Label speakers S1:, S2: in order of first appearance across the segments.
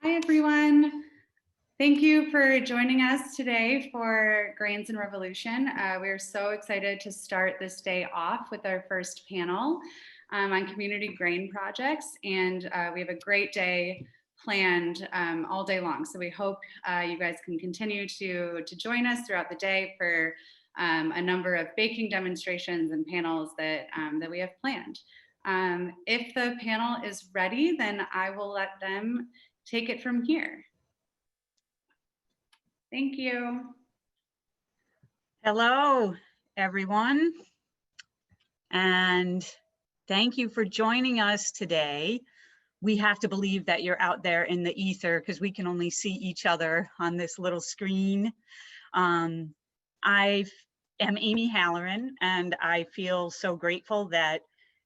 S1: Hi, everyone. Thank you for joining us today for Grains and Revolution. We're so excited to start this day off with our first panel on community grain projects. And we have a great day planned all day long. So we hope you guys can continue to join us throughout the day for a number of baking demonstrations and panels that we have planned. If the panel is ready, then I will let them take it from here. Thank you.
S2: Hello, everyone. And thank you for joining us today. We have to believe that you're out there in the ether because we can only see each other on this little screen. I am Amy Halloran, and I feel so grateful that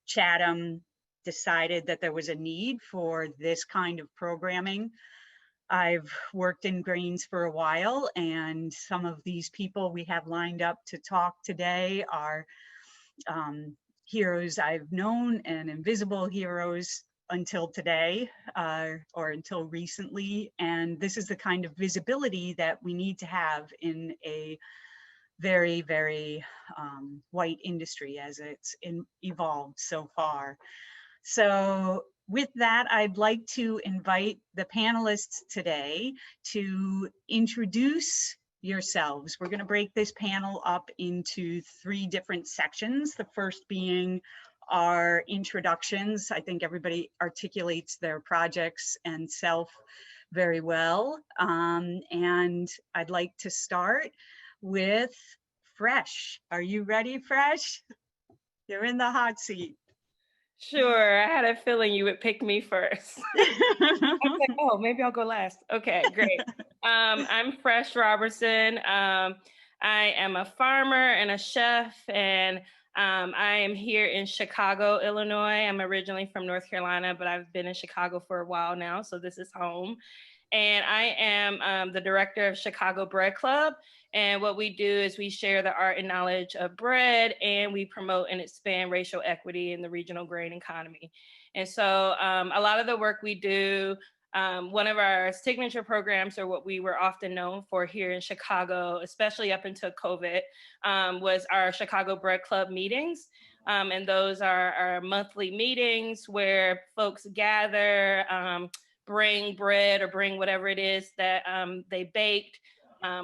S2: Chatham decided that there was a need for this kind of programming. I've worked in grains for a while, and some of these people we have lined up to talk today are heroes I've known and invisible heroes until today or until recently. And this is the kind of visibility that we need to have in a very, very white industry as it's evolved so far. So with that, I'd like to invite the panelists today to introduce yourselves. We're going to break this panel up into 3 different sections. The first being our introductions. I think everybody articulates their projects and self very well. And I'd like to start with Fresh. Are you ready, Fresh? You're in the hot seat.
S3: Sure, I had a feeling you would pick me first. I was like, oh, maybe I'll go last. Okay, great. I'm Fresh Roberson. I am a farmer and a chef, and I am here in Chicago, Illinois. I'm originally from North Carolina, but I've been in Chicago for a while now, so this is home. And I am the director of Chicago Bread Club. And what we do is we share the art and knowledge of bread, and we promote and expand racial equity in the regional grain economy. And so a lot of the work we do, one of our signature programs, or what we were often known for here in Chicago, especially up until COVID, was our Chicago Bread Club meetings. And those are our monthly meetings where folks gather, bring bread or bring whatever it is that they baked,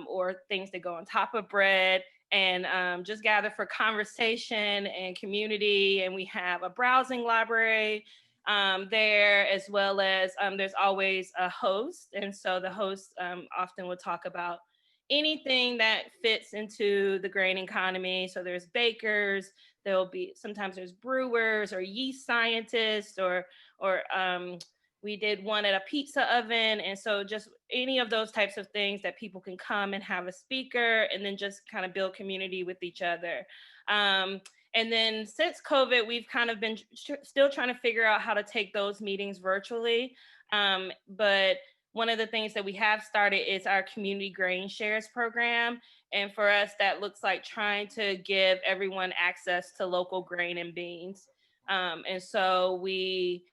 S3: or things that go on top of bread, and just gather for conversation and community. And we have a browsing library there, as well as there's always a host. And so the host often will talk about anything that fits into the grain economy. So there's bakers, sometimes there's brewers or yeast scientists, or we did one at a pizza oven. And so just any of those types of things that people can come and have a speaker and then just kind of build community with each other. And then since COVID, we've kind of been still trying to figure out how to take those meetings virtually. But one of the things that we have started is our community grain shares program. And for us, that looks like trying to give everyone access to local grain and beans. And so we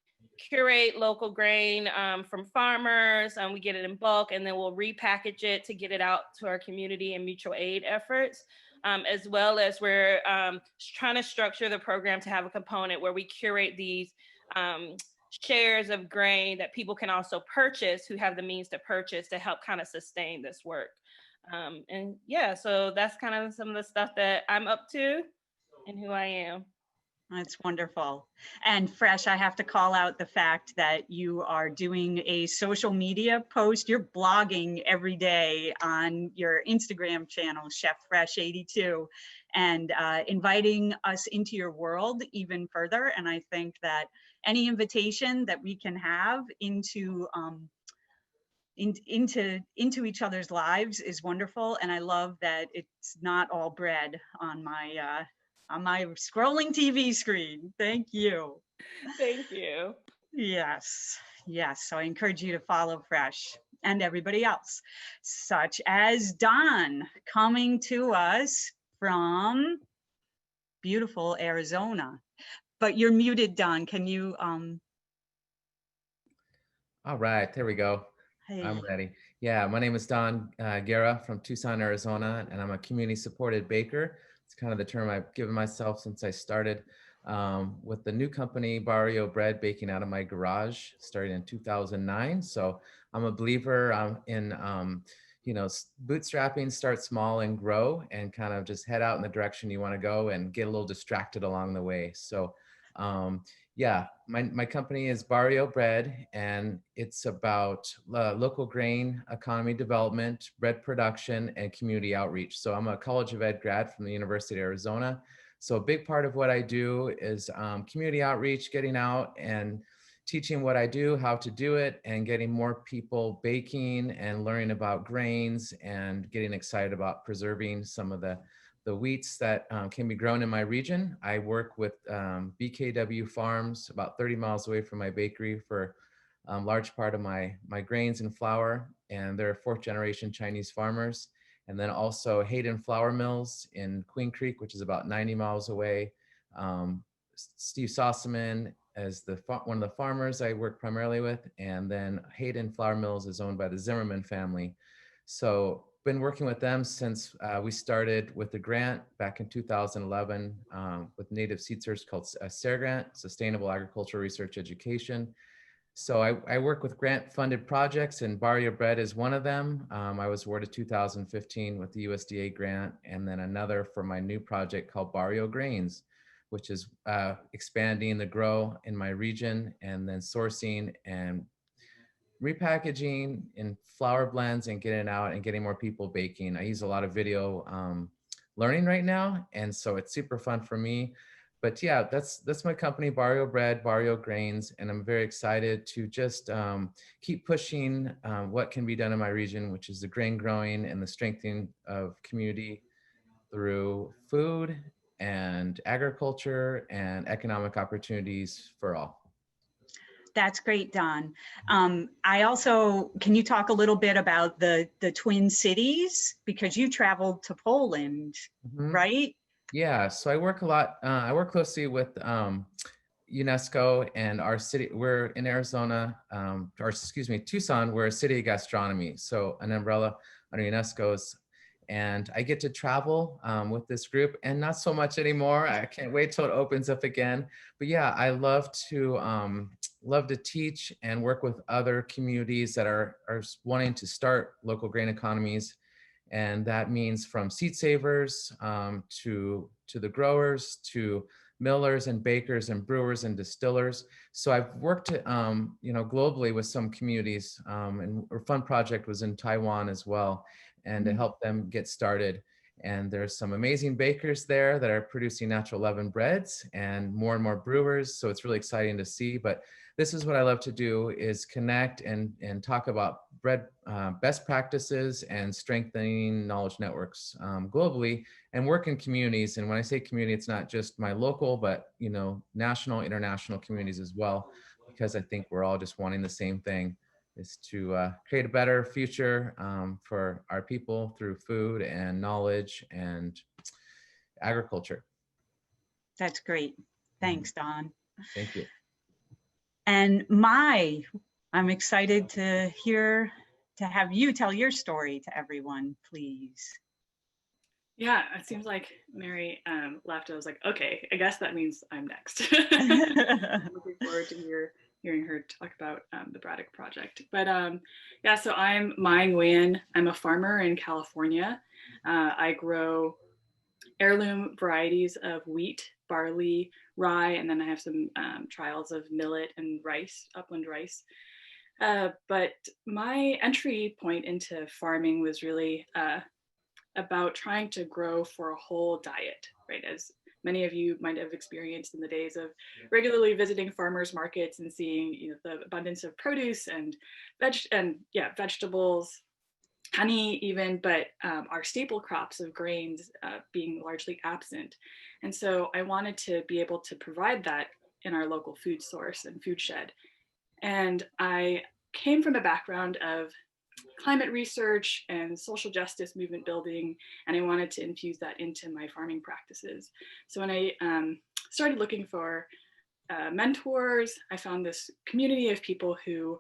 S3: curate local grain from farmers, we get it in bulk, and then we'll repackage it to get it out to our community and mutual aid efforts, as well as we're trying to structure the program to have a component where we curate these shares of grain that people can also purchase, who have the means to purchase, to help kind of sustain this work. And yeah, so that's kind of some of the stuff that I'm up to and who I am.
S2: That's wonderful. And Fresh, I have to call out the fact that you are doing a social media post. You're blogging every day on your Instagram channel, Chef Fresh 82, and inviting us into your world even further. And I think that any invitation that we can have into each other's lives is wonderful. And I love that it's not all bread on my scrolling TV screen. Thank you.
S3: Thank you.
S2: Yes, yes. So I encourage you to follow Fresh and everybody else, such as Don, coming to us from beautiful Arizona. But you're muted, Don. Can you?
S4: All right, there we go.
S2: Hey.
S4: I'm ready. Yeah, my name is Don Guerra from Tucson, Arizona, and I'm a community supported baker. It's kind of the term I've given myself since I started with the new company Barrio Bread, baking out of my garage, started in 2009. So I'm a believer in, bootstrapping, start small and grow, and kind of just head out in the direction you want to go and get a little distracted along the way. So um, yeah, my company is Barrio Bread, and it's about local grain economy development, bread production, and community outreach. So I'm a College of Ed grad from the University of Arizona. So a big part of what I do is community outreach, getting out and teaching what I do, how to do it, and getting more people baking and learning about grains and getting excited about preserving some of the wheats that can be grown in my region. I work with BKW Farms about 30 miles away from my bakery for a large part of my grains and flour. And they're fourth generation Chinese farmers. And then also Hayden Flour Mills in Queen Creek, which is about 90 miles away. Steve Sossaman as one of the farmers I work primarily with. And then Hayden Flour Mills is owned by the Zimmerman family. So been working with them since we started with the grant back in 2011 with native seed search called SARE grant, Sustainable Agricultural Research Education. So I work with grant funded projects, and Barrio Bread is one of them. I was awarded 2015 with the USDA grant, and then another for my new project called Barrio Grains, which is expanding the grow in my region and then sourcing and repackaging in flour blends and getting it out and getting more people baking. I use a lot of video learning right now, and so it's super fun for me. But yeah, that's my company, Barrio Bread, Barrio Grains, and I'm very excited to just keep pushing what can be done in my region, which is the grain growing and the strengthening of community through food and agriculture and economic opportunities for all.
S2: That's great, Don. I also, can you talk a little bit about the Twin Cities? Because you traveled to Poland, right?
S4: Yeah, so I work a lot. I work closely with UNESCO and our city. We're in Arizona, or excuse me, Tucson. We're a city of gastronomy, so an umbrella under UNESCO's. And I get to travel with this group, and not so much anymore. I can't wait till it opens up again. But yeah, I love to teach and work with other communities that are wanting to start local grain economies. And that means from seed savers to the growers, to millers and bakers and brewers and distillers. So I've worked, globally with some communities, and a fun project was in Taiwan as well, and to help them get started. And there's some amazing bakers there that are producing natural leavened breads and more brewers. So it's really exciting to see. But this is what I love to do, is connect and talk about bread best practices and strengthening knowledge networks globally, and work in communities. And when I say community, it's not just my local, but national, international communities as well, because I think we're all just wanting the same thing, is to create a better future for our people through food and knowledge and agriculture.
S2: That's great. Thanks, Don.
S4: Thank you.
S2: And I'm excited to have you tell your story to everyone, please.
S5: Yeah, it seems like Mary left. I was like, okay, I guess that means I'm next. I'm looking forward to hearing her talk about the Braddock project. But yeah, so I'm Nguyen. I'm a farmer in California. I grow heirloom varieties of wheat, barley, rye, and then I have some trials of millet and rice, upland rice. But my entry point into farming was really about trying to grow for a whole diet, right? As many of you might have experienced in the days of regularly visiting farmers markets and seeing, the abundance of produce and vegetables, honey even, but our staple crops of grains being largely absent. And so I wanted to be able to provide that in our local food source and food shed. And I came from a background of climate research and social justice movement building, and I wanted to infuse that into my farming practices. So when I started looking for mentors, I found this community of people who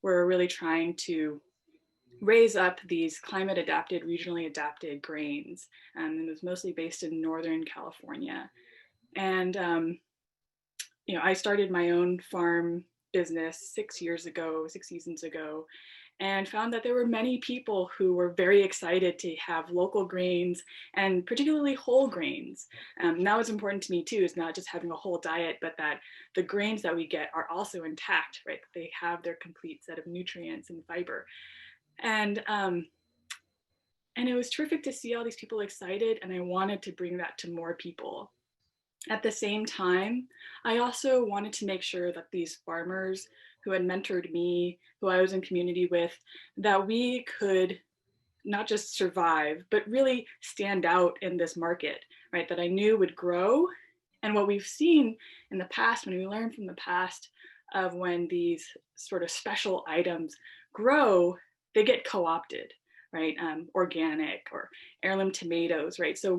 S5: we're really trying to raise up these climate adapted, regionally adapted grains. And it was mostly based in Northern California. And, you know, I started my own farm business 6 seasons ago, and found that there were many people who were very excited to have local grains and particularly whole grains. And that was important to me too, is not just having a whole diet, but that the grains that we get are also intact, right? They have their complete set of nutrients and fiber. And it was terrific to see all these people excited, and I wanted to bring that to more people. At the same time, I also wanted to make sure that these farmers who had mentored me, who I was in community with, that we could not just survive, but really stand out in this market, right? That I knew would grow. And what we've seen in the past, when we learn from the past of when these sort of special items grow, they get co-opted, right? Organic or heirloom tomatoes, right? So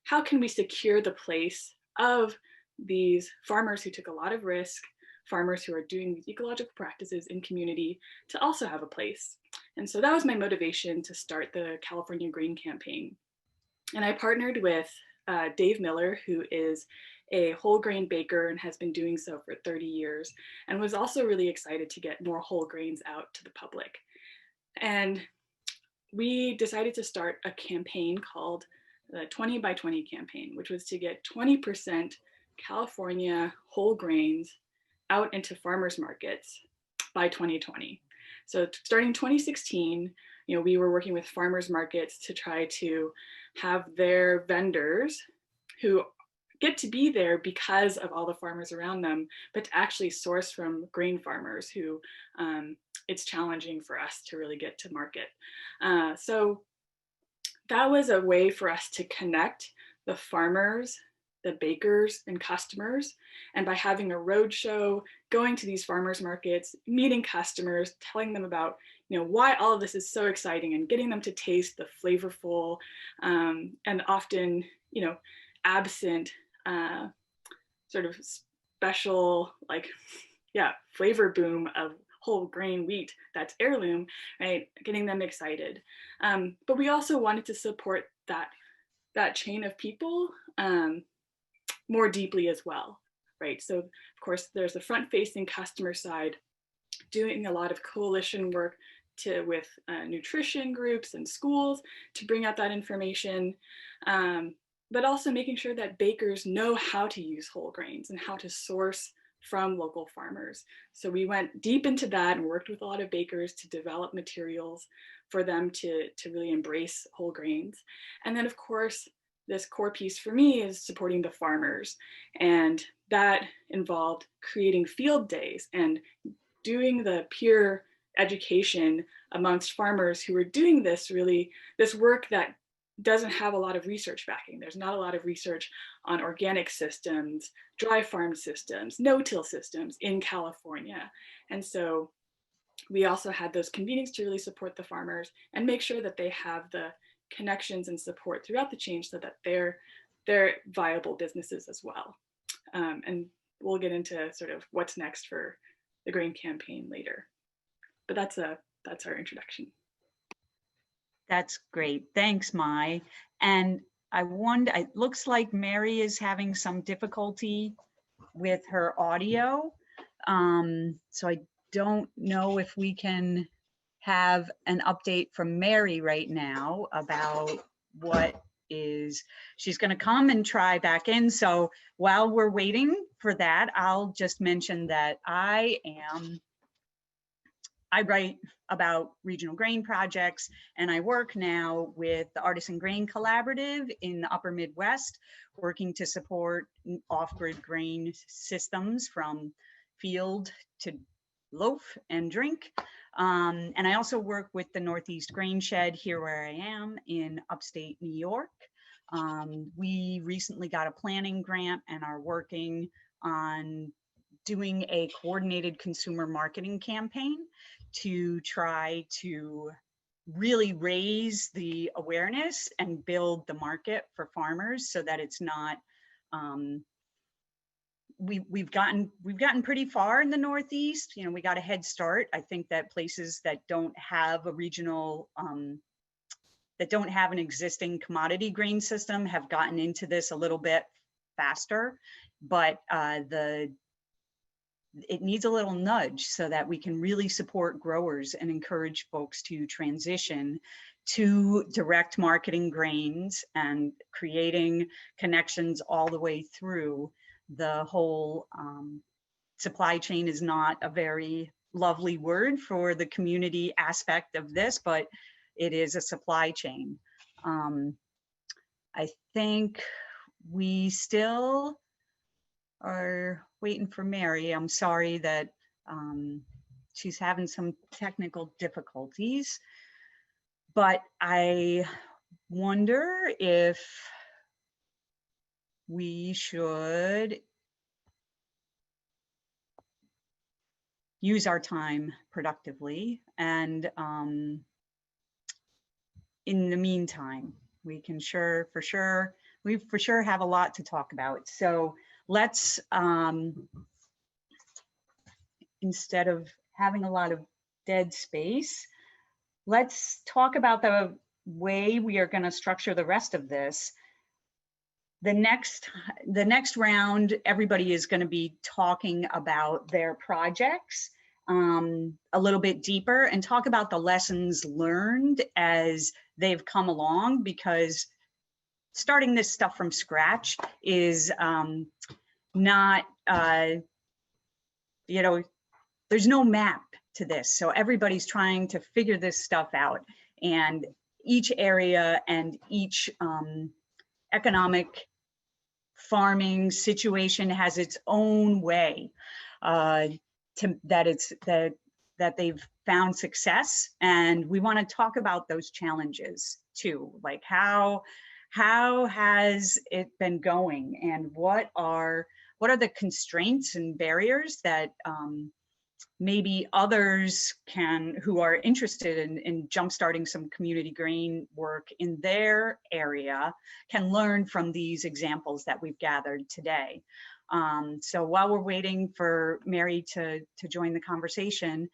S5: how can we secure the place of these farmers who took a lot of risk, farmers who are doing these ecological practices in community, to also have a place? And so that was my motivation to start the California Grain Campaign. And I partnered with Dave Miller, who is a whole grain baker and has been doing so for 30 years, and was also really excited to get more whole grains out to the public. And we decided to start a campaign called the 20 by 20 campaign, which was to get 20% California whole grains out into farmers markets by 2020. So starting 2016, you know, we were working with farmers markets to try to have their vendors, who get to be there because of all the farmers around them, but to actually source from grain farmers who it's challenging for us to really get to market. So that was a way for us to connect the farmers, the bakers, and customers. And by having a roadshow, going to these farmers markets, meeting customers, telling them about, you know, why all of this is so exciting, and getting them to taste the flavorful and often, you know, absent sort of special, like, yeah, flavor boom of whole grain wheat that's heirloom, right? Getting them excited. But we also wanted to support that chain of people more deeply as well, right? So of course, there's the front-facing customer side, doing a lot of coalition work with nutrition groups and schools to bring out that information, but also making sure that bakers know how to use whole grains and how to source from local farmers. So we went deep into that and worked with a lot of bakers to develop materials for them to really embrace whole grains. And then of course, this core piece for me is supporting the farmers. And that involved creating field days and doing the peer education amongst farmers who were doing this work that doesn't have a lot of research backing. There's not a lot of research on organic systems, dry farm systems, no-till systems in California. And so we also had those convenings to really support the farmers and make sure that they have the connections and support throughout the chain so that they're viable businesses as well. And we'll get into sort of what's next for the grain campaign later. But that's our introduction.
S2: That's great. Thanks, Mai. And I wonder, it looks like Mary is having some difficulty with her audio. So I don't know if we can have an update from Mary right now about she's going to come and try back in. So while we're waiting for that, I'll just mention that I write about regional grain projects, and I work now with the Artisan Grain Collaborative in the Upper Midwest, working to support off-grid grain systems from field to loaf and drink. And I also work with the Northeast Grain Shed here where I am in upstate New York. We recently got a planning grant and are working on doing a coordinated consumer marketing campaign to try to really raise the awareness and build the market for farmers so that it's not we've gotten pretty far in the Northeast. You know, we got a head start. I think that places that don't have a regional, that don't have an existing commodity grain system have gotten into this a little bit faster, but it needs a little nudge so that we can really support growers and encourage folks to transition to direct marketing grains and creating connections all the way through. The whole supply chain is not a very lovely word for the community aspect of this, but it is a supply chain. I think we still are waiting for Mary. I'm sorry that she's having some technical difficulties, but I wonder if we should use our time productively, and in the meantime, we can for sure have a lot to talk about. So let's, instead of having a lot of dead space, let's talk about the way we are going to structure the rest of this. The next round, everybody is going to be talking about their projects a little bit deeper and talk about the lessons learned as they've come along, because starting this stuff from scratch is not, you know, there's no map to this. So everybody's trying to figure this stuff out, and each area and each economic farming situation has its own way that they've found success. And we want to talk about those challenges too, like how has it been going, and what are the constraints and barriers that maybe others who are interested in jumpstarting some community grain work in their area can learn from these examples that we've gathered today. So while we're waiting for Mary to join the conversation,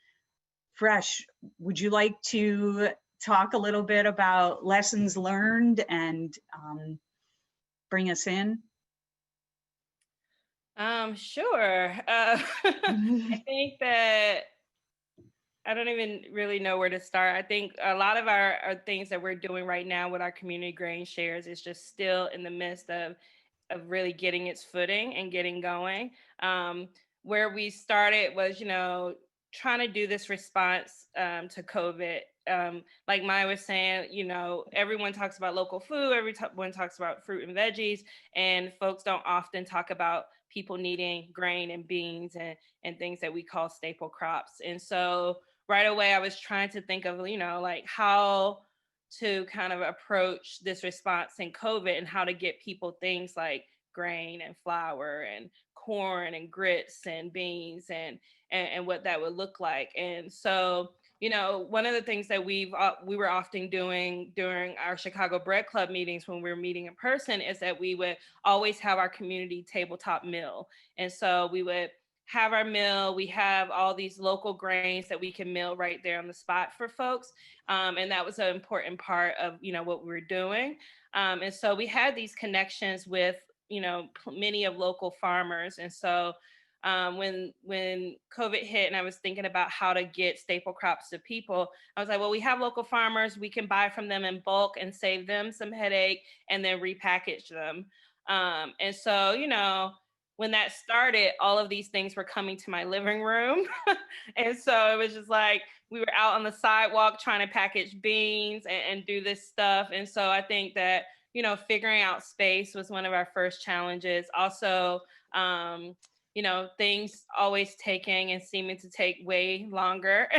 S2: Fresh, would you like to talk a little bit about lessons learned and bring us in?
S3: Sure. I think that I don't even really know where to start. I think a lot of our things that we're doing right now with our community grain shares is just still in the midst of really getting its footing and getting going. Where we started was, you know, trying to do this response to COVID. Like Maya was saying, you know, everyone talks about local food, everyone talks about fruit and veggies, and folks don't often talk about people needing grain and beans and things that we call staple crops. And so right away, I was trying to think of, you know, like how to kind of approach this response in COVID and how to get people things like grain and flour and corn and grits and beans and what that would look like. And so, you know, one of the things that we were often doing during our Chicago Bread Club meetings when we were meeting in person is that we would always have our community tabletop meal. And so we would have our meal, we have all these local grains that we can mill right there on the spot for folks. And that was an important part of, you know, what we were doing. And so we had these connections with, you know, many of local farmers. And so when COVID hit and I was thinking about how to get staple crops to people, I was like, well, we have local farmers, we can buy from them in bulk and save them some headache and then repackage them. And so, you know, when that started, all of these things were coming to my living room. And so it was just like, we were out on the sidewalk trying to package beans and do this stuff. And so I think that, you know, figuring out space was one of our first challenges. Also, you know, things always taking and seeming to take way longer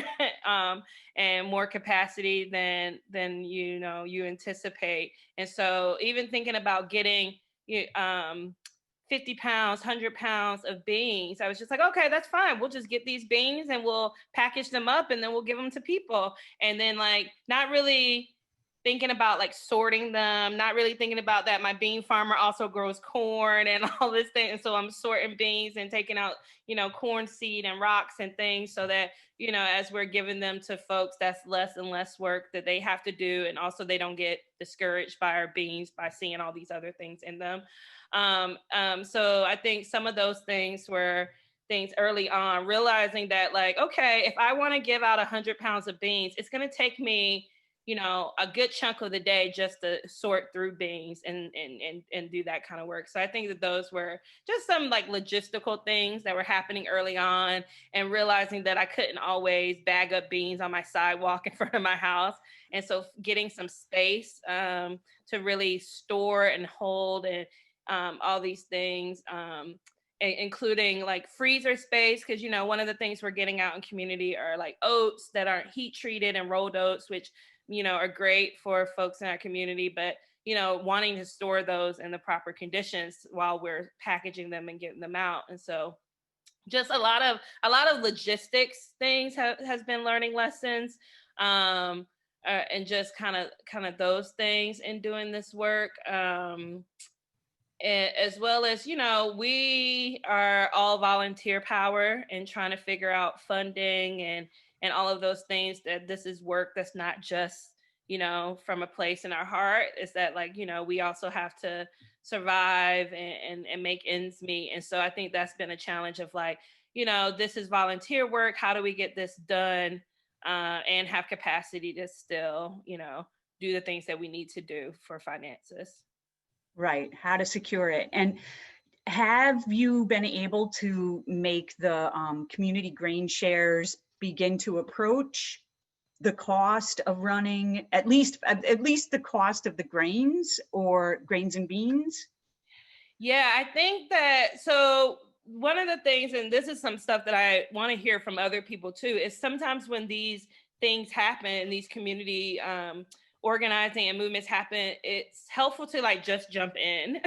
S3: and more capacity than you know, you anticipate. And so even thinking about getting 50 pounds, 100 pounds of beans, I was just like, okay, that's fine. We'll just get these beans and we'll package them up and then we'll give them to people. And then like, not really thinking about like sorting them, not really thinking about that my bean farmer also grows corn and all this thing. And so I'm sorting beans and taking out, corn seed and rocks and things so that, as we're giving them to folks, that's less and less work that they have to do. And also they don't get discouraged by our beans by seeing all these other things in them. So I think some of those things were things early on, realizing that like, okay, if I want to give out 100 pounds of beans, it's going to take me a good chunk of the day just to sort through beans and do that kind of work. So I think that those were just some like logistical things that were happening early on, and realizing that I couldn't always bag up beans on my sidewalk in front of my house. And so getting some space to really store and hold and all these things, including like freezer space, because one of the things we're getting out in community are like oats that aren't heat treated and rolled oats, which are great for folks in our community, but wanting to store those in the proper conditions while we're packaging them and getting them out. And so just a lot of logistics things has been learning lessons, and just kind of those things in doing this work. As well as, we are all volunteer power and trying to figure out funding and all of those things, that this is work that's not just, from a place in our heart. Is that like, we also have to survive and make ends meet. And so I think that's been a challenge of like, this is volunteer work. How do we get this done and have capacity to still, do the things that we need to do for finances?
S2: Right, how to secure it. And have you been able to make the community grain shares begin to approach the cost of running, at least the cost of the grains or grains and beans?
S3: Yeah, I think that, so one of the things, and this is some stuff that I want to hear from other people too, is sometimes when these things happen, these community organizing and movements happen, it's helpful to like just jump in.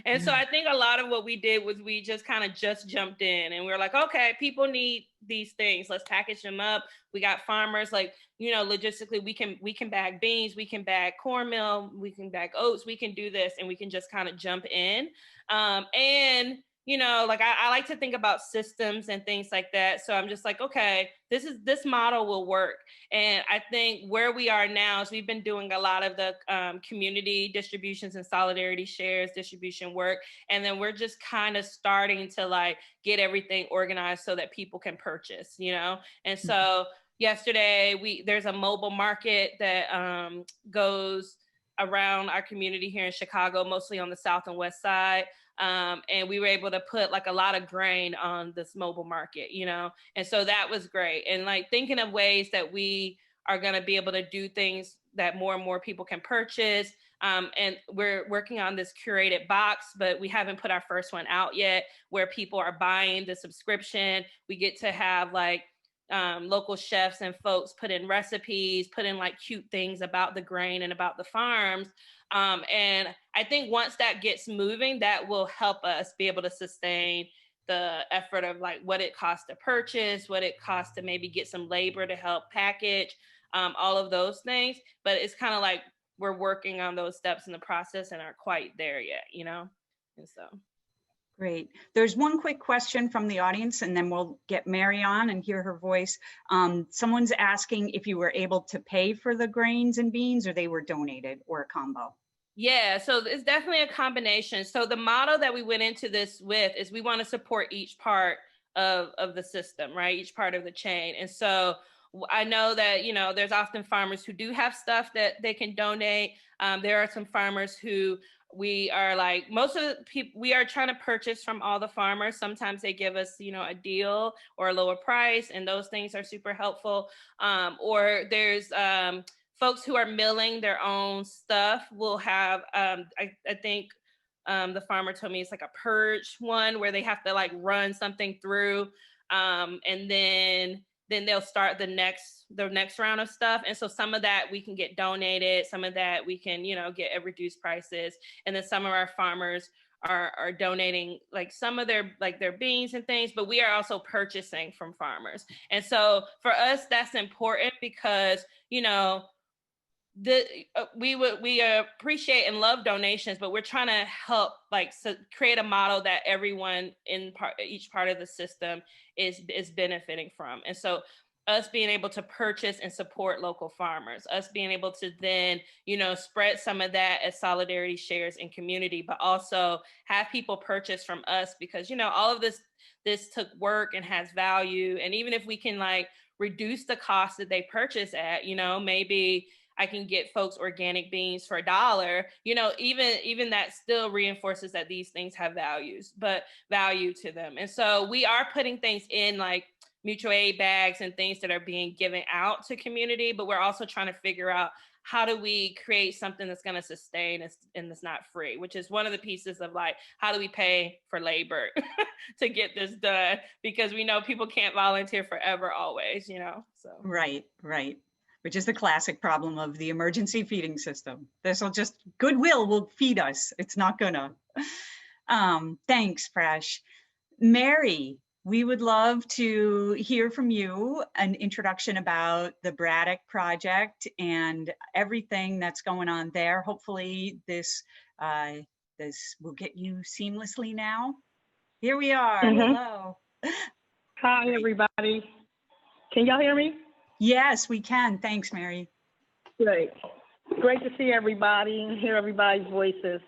S3: And so I think a lot of what we did was we just kind of just jumped in, and we were like, okay, people need these things, let's package them up. We got farmers, like, logistically we can bag beans, we can bag cornmeal, we can bag oats, we can do this, and we can just kind of jump in. And like I like to think about systems and things like that. So I'm just like, okay, this model will work. And I think where we are now is we've been doing a lot of the community distributions and solidarity shares distribution work. And then we're just kind of starting to like get everything organized so that people can purchase, And so yesterday there's a mobile market that goes around our community here in Chicago, mostly on the south and west side. And we were able to put like a lot of grain on this mobile market, and so that was great. And like thinking of ways that we are going to be able to do things that more and more people can purchase. And we're working on this curated box, but we haven't put our first one out yet, where people are buying the subscription. We get to have like local chefs and folks put in recipes, put in like cute things about the grain and about the farms. And I think once that gets moving, that will help us be able to sustain the effort of like what it costs to purchase, what it costs to maybe get some labor to help package, all of those things. But it's kind of like we're working on those steps in the process and aren't quite there yet, And so.
S2: Great. There's one quick question from the audience, and then we'll get Mary on and hear her voice. Someone's asking if you were able to pay for the grains and beans, or they were donated, or a combo.
S3: Yeah, so it's definitely a combination. So the model that we went into this with is we want to support each part of the system, right? Each part of the chain. And so I know that, there's often farmers who do have stuff that they can donate. There are some farmers who we are like, most of the people, we are trying to purchase from all the farmers. Sometimes they give us, a deal or a lower price, and those things are super helpful. Or there's folks who are milling their own stuff. Will have, I think the farmer told me it's like a purge one where they have to like run something through, and then they'll start the next round of stuff. And so some of that we can get donated, some of that we can, get at reduced prices. And then some of our farmers are donating like some of their beans and things, but we are also purchasing from farmers. And so for us, that's important because, we appreciate and love donations, but we're trying to help create a model that everyone in each part of the system is benefiting from. And so us being able to purchase and support local farmers, us being able to then, spread some of that as solidarity shares in community, but also have people purchase from us because, all of this took work and has value. And even if we can reduce the cost that they purchase at, maybe I can get folks organic beans for $1, even that still reinforces that these things have value to them. And so we are putting things in mutual aid bags and things that are being given out to community, but we're also trying to figure out how do we create something that's going to sustain and that's not free, which is one of the pieces of how do we pay for labor to get this done? Because we know people can't volunteer forever always, so.
S2: Right. Which is the classic problem of the emergency feeding system. Goodwill will feed us. It's not gonna. Thanks, Fresh. Mary, we would love to hear from you an introduction about the Braddock project and everything that's going on there. Hopefully this will get you seamlessly now. Here we are. Hello.
S6: Hi, everybody. Can y'all hear me?
S2: Yes, we can. Thanks, Mary.
S6: Great. Great to see everybody and hear everybody's voices.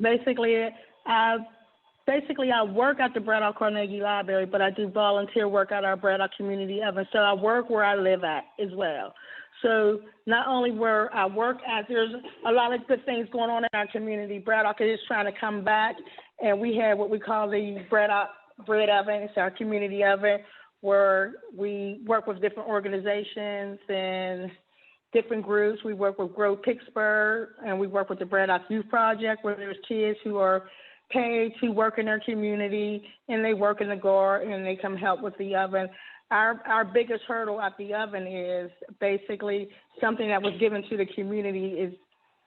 S6: Basically, I work at the Braddock Carnegie Library, but I do volunteer work at our Braddock Community Oven. So I work where I live at as well. So not only where I work at, there's a lot of good things going on in our community. Braddock is trying to come back, and we have what we call the Braddock Bread Oven. It's our community oven where we work with different organizations and different groups. We work with Grow Pittsburgh, and we work with the Braddock Youth Project, where there's kids who are paid to work in their community, and they work in the garden, and they come help with the oven. Our biggest hurdle at the oven is basically something that was given to the community is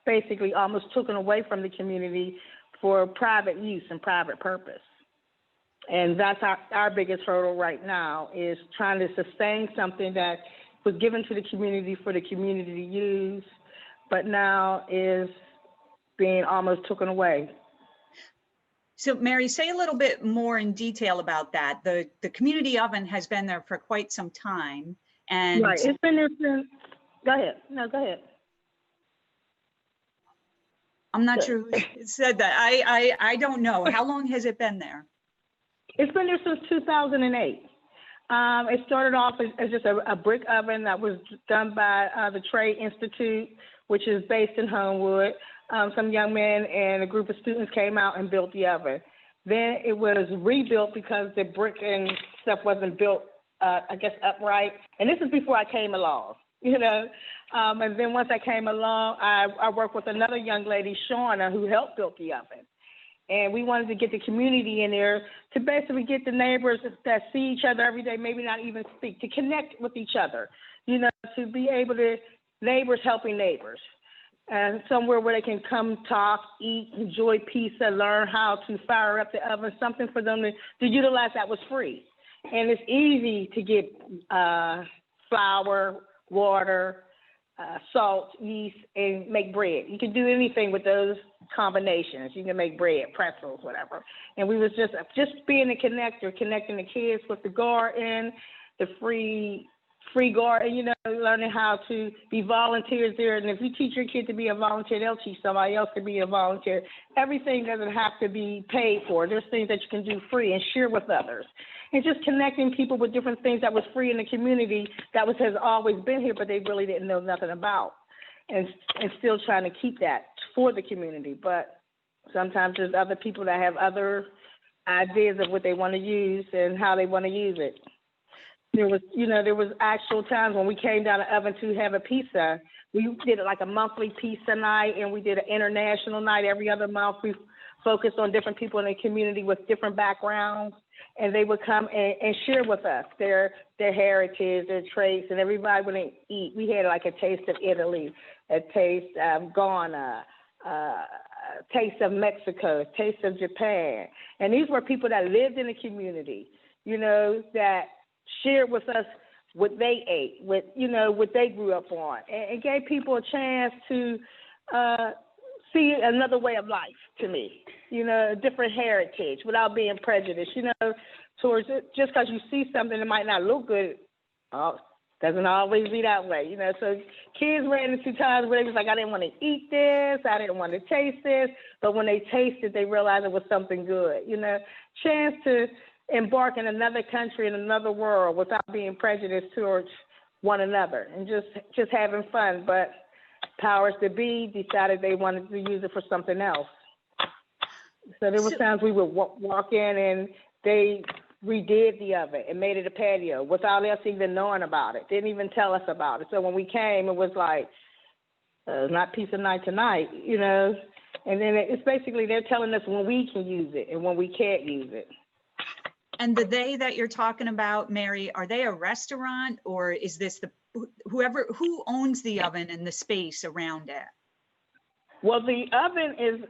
S6: basically almost taken away from the community for private use and private purpose. And that's our biggest hurdle right now, is trying to sustain something that was given to the community for the community to use, but now is being almost taken away.
S2: So Mary, say a little bit more in detail about that. The community oven has been there for quite some time. And
S6: right, it's been there since, go ahead. No, go ahead.
S2: I'm not sure who said that. I don't know. How long has it been there?
S6: It's been there since 2008. It started off as just a brick oven that was done by the Trade Institute, which is based in Homewood. Some young men and a group of students came out and built the oven. Then it was rebuilt because the brick and stuff wasn't built, I guess, upright. And this is before I came along, And then once I came along, I worked with another young lady, Shauna, who helped build the oven. And we wanted to get the community in there to basically get the neighbors that see each other every day, maybe not even speak, to connect with each other, to be able to, neighbors helping neighbors. And somewhere where they can come talk, eat, enjoy pizza, learn how to fire up the oven, something for them to utilize that was free. And it's easy to get flour, water, salt, yeast, and make bread. You can do anything with those combinations. You can make bread, pretzels, whatever. And we was just being a connector, connecting the kids with the garden, the free garden, learning how to be volunteers there. And if you teach your kid to be a volunteer, they'll teach somebody else to be a volunteer. Everything doesn't have to be paid for. There's things that you can do free and share with others. And just connecting people with different things that was free in the community that has always been here, but they really didn't know nothing about. And still trying to keep that for the community. But sometimes there's other people that have other ideas of what they want to use and how they want to use it. There was actual times when we came down the oven to have a pizza. We did it like a monthly pizza night, and we did an international night every other month. We focused on different people in the community with different backgrounds, and they would come and share with us their heritage, their traits, and everybody when they eat. We had like a taste of Italy, a taste of Ghana, a taste of Mexico, a taste of Japan. And these were people that lived in the community, that shared with us what they ate, what, you know, what they grew up on, and gave people a chance to see another way of life, to me, you know, a different heritage without being prejudiced, you know, towards it. Just because you see something that might not look good, doesn't always be that way, you know. So kids ran into times where they was like, I didn't want to eat this, I didn't want to taste this, but when they tasted, they realized it was something good, you know. Chance to embark in another country, in another world, without being prejudiced towards one another, and just having fun. But powers that be decided they wanted to use it for something else. So there were times we would walk in and they redid the oven and made it a patio without us even knowing about it. Didn't even tell us about it. So when we came, it was like, not pizza night tonight, you know. And then it's basically they're telling us when we can use it and when we can't use it.
S2: And the they that you're talking about, Mary, are they a restaurant, or is this who owns the oven and the space around it?
S6: Well, the oven is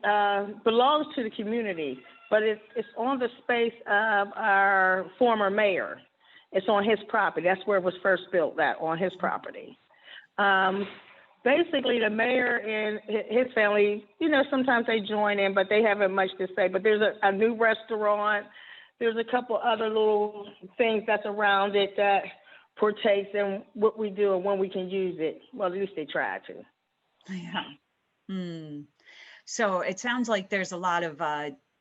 S6: belongs to the community, but it's on the space of our former mayor. It's on his property. That's where it was first built, that on his property. Basically, the mayor and his family, you know, sometimes they join in, but they haven't much to say. But there's a new restaurant. There's a couple other little things that's around it that partakes in what we do and when we can use it. Well, at least they try to.
S2: Yeah. So it sounds like there's a lot of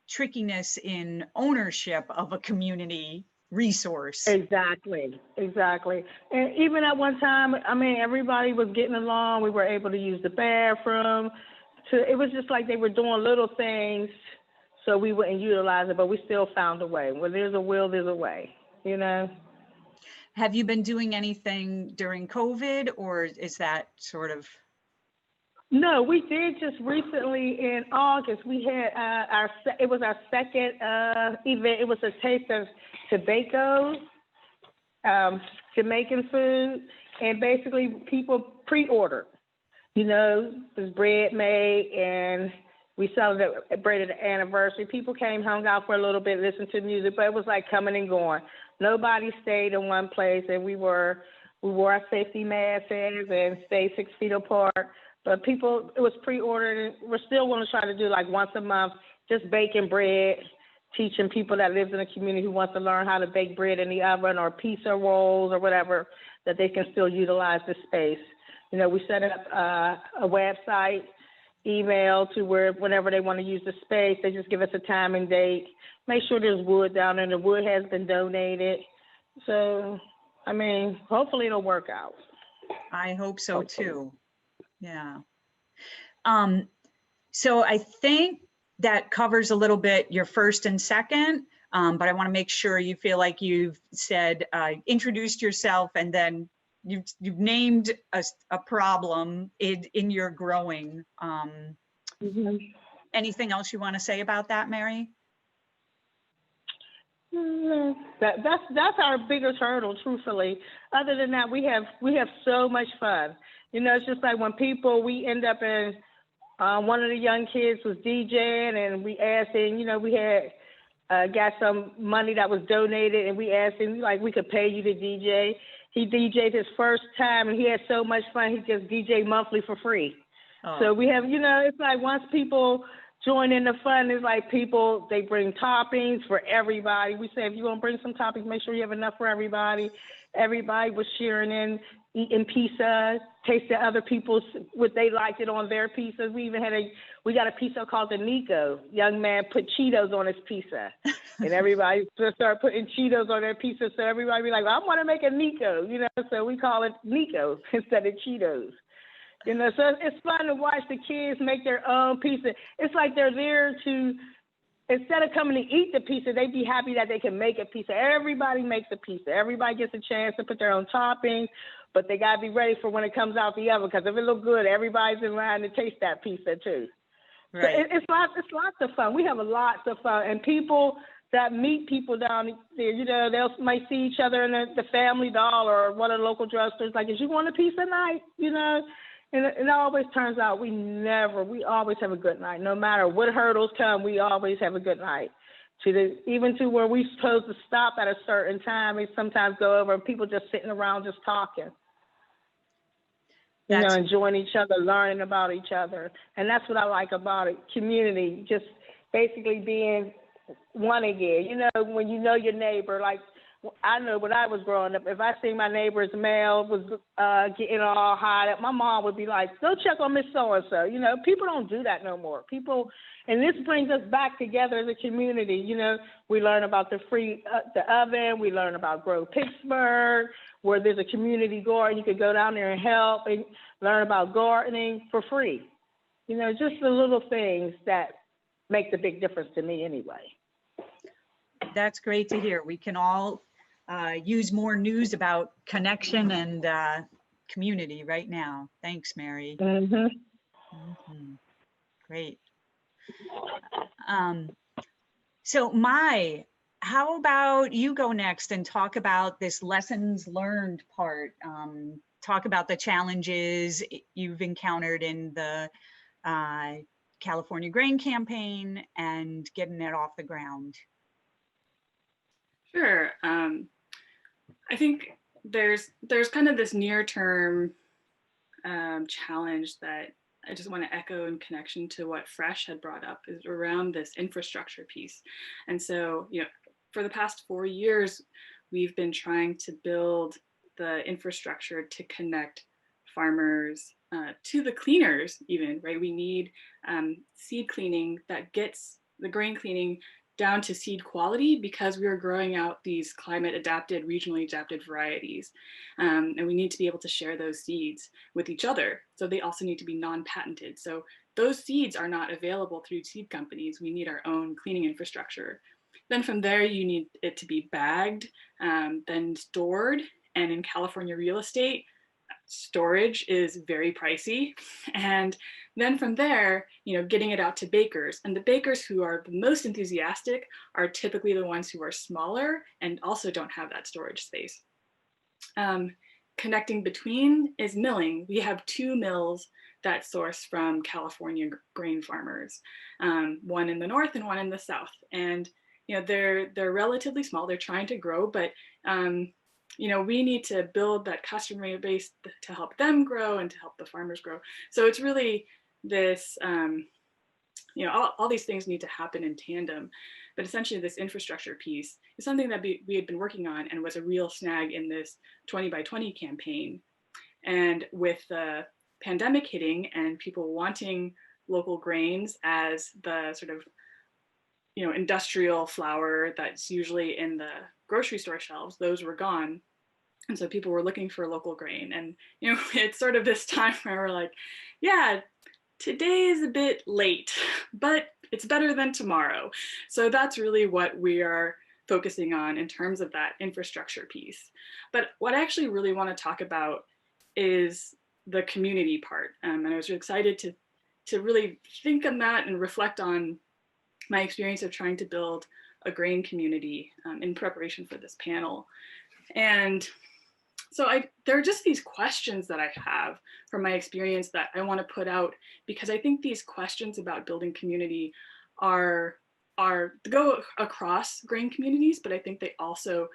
S2: trickiness in ownership of a community resource.
S6: Exactly. And even at one time, I mean, everybody was getting along. We were able to use the bathroom. It was just like they were doing little things so we wouldn't utilize it, but we still found a way. When there's a will, there's a way, you know?
S2: Have you been doing anything during COVID, or is that sort of?
S6: No, we did just recently in August. We had it was our second event. It was a taste of tobacco, Jamaican food, and basically people pre-ordered. You know, there's bread made, and we celebrated the anniversary. People came, hung out for a little bit, listened to music, but it was like coming and going. Nobody stayed in one place, and we wore our safety masks and stayed 6 feet apart. But people, it was pre-ordered, and we're still going to try to do like once a month, just baking bread, teaching people that live in the community who wants to learn how to bake bread in the oven or pizza rolls or whatever, that they can still utilize the space. You know, we set up a website, email to where whenever they want to use the space, they just give us a time and date. Make sure there's wood down there. The wood has been donated. So, I mean, hopefully it'll work out.
S2: I hope so too. Yeah. So I think that covers a little bit your first and second, but I want to make sure you feel like you've said, introduced yourself, and then you've named a problem in your growing. Anything else you want to say about that, Mary?
S6: That's our biggest hurdle, truthfully. Other than that, we have so much fun. You know, it's just like when we end up in, one of the young kids was DJing, and we asked him, you know, we had got some money that was donated, and we asked him, like, we could pay you to DJ. He DJ'd his first time, and he had so much fun, he just DJ'd monthly for free. Oh. So we have, you know, it's like once people join in the fun, it's like they bring toppings for everybody. We say, if you're going to bring some toppings, make sure you have enough for everybody. Everybody was sharing in, eating pizza, tasting other people's, what they liked it on their pizzas. We even we got a pizza called the Nico. Young man put Cheetos on his pizza. And everybody just started putting Cheetos on their pizza. So everybody be like, well, I want to make a Nico, you know, so we call it Nico instead of Cheetos. You know, so it's fun to watch the kids make their own pizza. It's like they're there to, instead of coming to eat the pizza, they'd be happy that they can make a pizza. Everybody makes a pizza. Everybody gets a chance to put their own toppings, but they got to be ready for when it comes out the oven, because if it looks good, everybody's in line to taste that pizza too. Right. So it's lots of fun. We have lots of fun, and people that meet people down there, you know, they might see each other in the Family Dollar or one of the local drugstores, like, "Is you want a pizza night?" You know. And it always turns out we always have a good night. No matter what hurdles come, we always have a good night. even to where we supposed to stop at a certain time, we sometimes go over and people just sitting around just talking. You know, enjoying each other, learning about each other. And that's what I like about it, community, just basically being one again. You know, when you know your neighbor, like I know when I was growing up, if I see my neighbor's male was getting all hot up, my mom would be like, go check on Miss So-and-so. You know, people don't do that no more. People, and this brings us back together as a community. You know, we learn about the oven, we learn about Grow Pittsburgh, where there's a community garden. You could go down there and help and learn about gardening for free. You know, just the little things that make the big difference to me anyway.
S2: That's great to hear. We can all use more news about connection and community right now. Thanks, Mary. Great. So how about you go next and talk about this lessons learned part? Talk about the challenges you've encountered in the California Grain Campaign and getting it off the ground.
S5: Sure. I think there's kind of this near-term challenge that I just want to echo in connection to what Fresh had brought up, is around this infrastructure piece. And so, you know, for the past 4 years, we've been trying to build the infrastructure to connect farmers to the cleaners even, right? We need seed cleaning that gets the grain cleaning down to seed quality, because we are growing out these climate adapted, regionally adapted varieties. And we need to be able to share those seeds with each other. So they also need to be non-patented. So those seeds are not available through seed companies. We need our own cleaning infrastructure. Then from there, you need it to be bagged, then stored. And in California real estate, storage is very pricey. And then from there, you know, getting it out to bakers, and the bakers who are the most enthusiastic are typically the ones who are smaller and also don't have that storage space. Connecting between is milling. We have 2 mills that source from California grain farmers, one in the north and one in the south. And you know, they're relatively small. They're trying to grow, but you know, we need to build that customer base to help them grow and to help the farmers grow. So it's really this, you know, all these things need to happen in tandem. But essentially this infrastructure piece is something that we had been working on and was a real snag in this 20 by 20 campaign. And with the pandemic hitting and people wanting local grains as the sort of, you know, industrial flour that's usually in the grocery store shelves, those were gone. And so people were looking for local grain. And, you know, it's sort of this time where we're like, yeah, today is a bit late, but it's better than tomorrow. So that's really what we are focusing on in terms of that infrastructure piece. But what I actually really want to talk about is the community part. And I was really excited to really think on that and reflect on my experience of trying to build a grain community in preparation for this panel. And so there are just these questions that I have from my experience that I want to put out, because I think these questions about building community are go across grain communities, but I think they also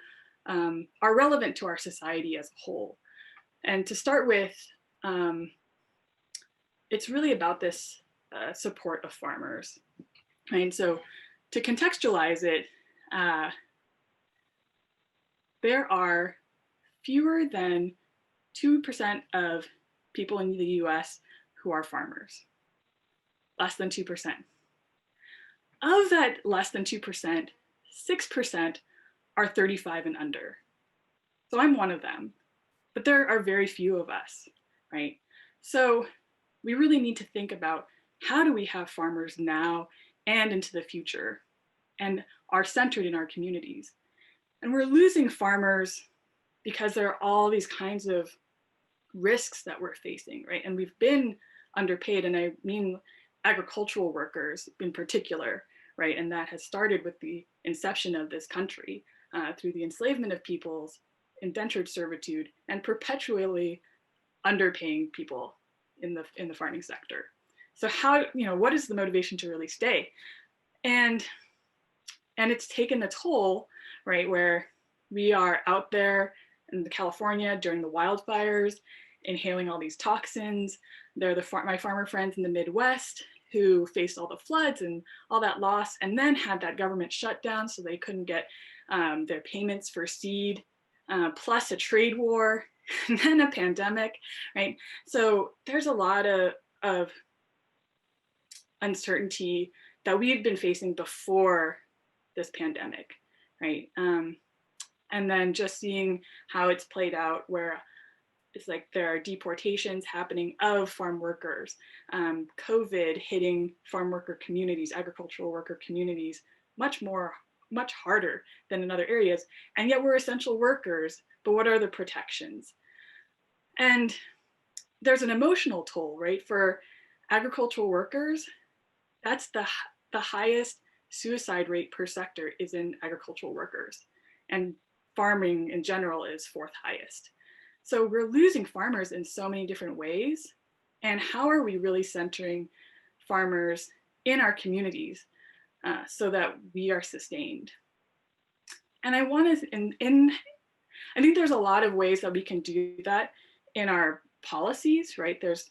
S5: are relevant to our society as a whole. And to start with, it's really about this support of farmers, right? So to contextualize it, there are fewer than 2% of people in the US who are farmers, less than 2%. Of that less than 2%, 6% are 35 and under. So I'm one of them, but there are very few of us, right? So we really need to think about, how do we have farmers now and into the future, and are centered in our communities? And we're losing farmers because there are all these kinds of risks that we're facing, right? And we've been underpaid, and I mean agricultural workers in particular, right? And that has started with the inception of this country through the enslavement of peoples, indentured servitude, and perpetually underpaying people in the farming sector. So how, you know, what is the motivation to really stay? And And it's taken a toll, right, where we are out there in California during the wildfires, inhaling all these toxins. They're my farmer friends in the Midwest who faced all the floods and all that loss, and then had that government shutdown, so they couldn't get their payments for seed, plus a trade war, and then a pandemic, right? So there's a lot of uncertainty that we had been facing before this pandemic, right? And then just seeing how it's played out, where it's like there are deportations happening of farm workers, COVID hitting farm worker communities, agricultural worker communities, much harder than in other areas. And yet we're essential workers, but what are the protections? And there's an emotional toll, right? For agricultural workers, that's the highest suicide rate per sector is in agricultural workers. And farming in general is fourth highest. So we're losing farmers in so many different ways. And how are we really centering farmers in our communities so that we are sustained? And I want to, I think there's a lot of ways that we can do that in our policies, right? There's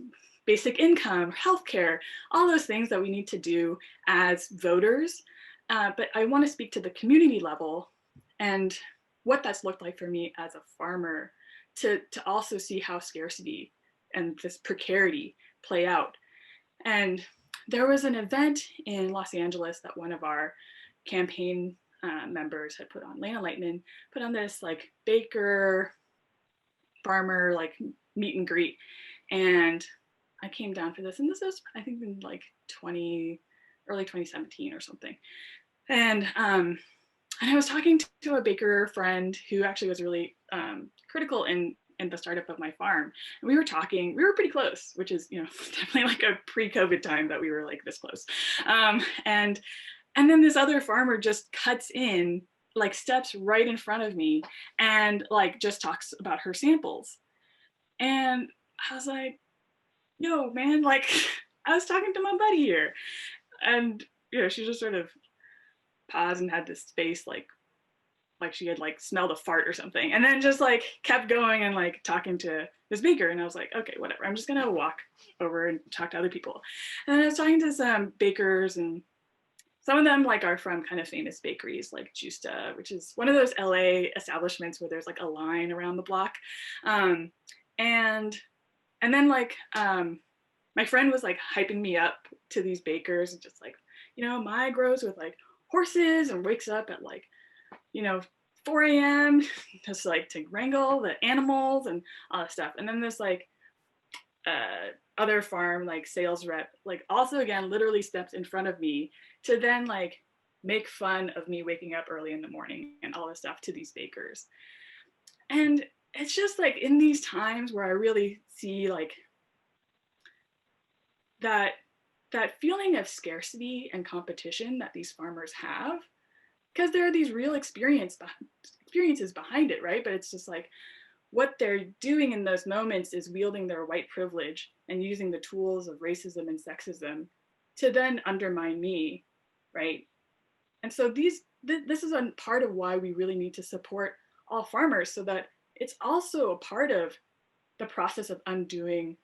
S5: basic income, healthcare, all those things that we need to do as voters. But I want to speak to the community level and what that's looked like for me as a farmer, to also see how scarcity and this precarity play out. And there was an event in Los Angeles that one of our campaign members had put on. Lana Lightman put on this like baker farmer like meet and greet, and I came down for this, and this was I think in like early 2017 or something. And I was talking to a baker friend who actually was really critical in the startup of my farm. And we were pretty close, which is, definitely like a pre-COVID time that we were like this close. And then this other farmer just cuts in, like steps right in front of me and like just talks about her samples. And I was like, yo, man, like I was talking to my buddy here. And, she just sort of paused and had this face like she had like smelled a fart or something, and then just like kept going and like talking to this baker. And I was like, okay, whatever, I'm just gonna walk over and talk to other people. And I was talking to some bakers, and some of them like are from kind of famous bakeries like Justa, which is one of those LA establishments where there's like a line around the block. And then like my friend was like hyping me up to these bakers, and just like, my grows with like horses and wakes up at like 4 a.m. just like to wrangle the animals and all that stuff. And then this like other farm like sales rep like also again literally steps in front of me to then like make fun of me waking up early in the morning and all this stuff to these bakers. And it's just like in these times where I really see like that feeling of scarcity and competition that these farmers have, because there are these real experiences behind it, right? But it's just like what they're doing in those moments is wielding their white privilege and using the tools of racism and sexism to then undermine me, right? And so this is a part of why we really need to support all farmers, so that it's also a part of the process of undoing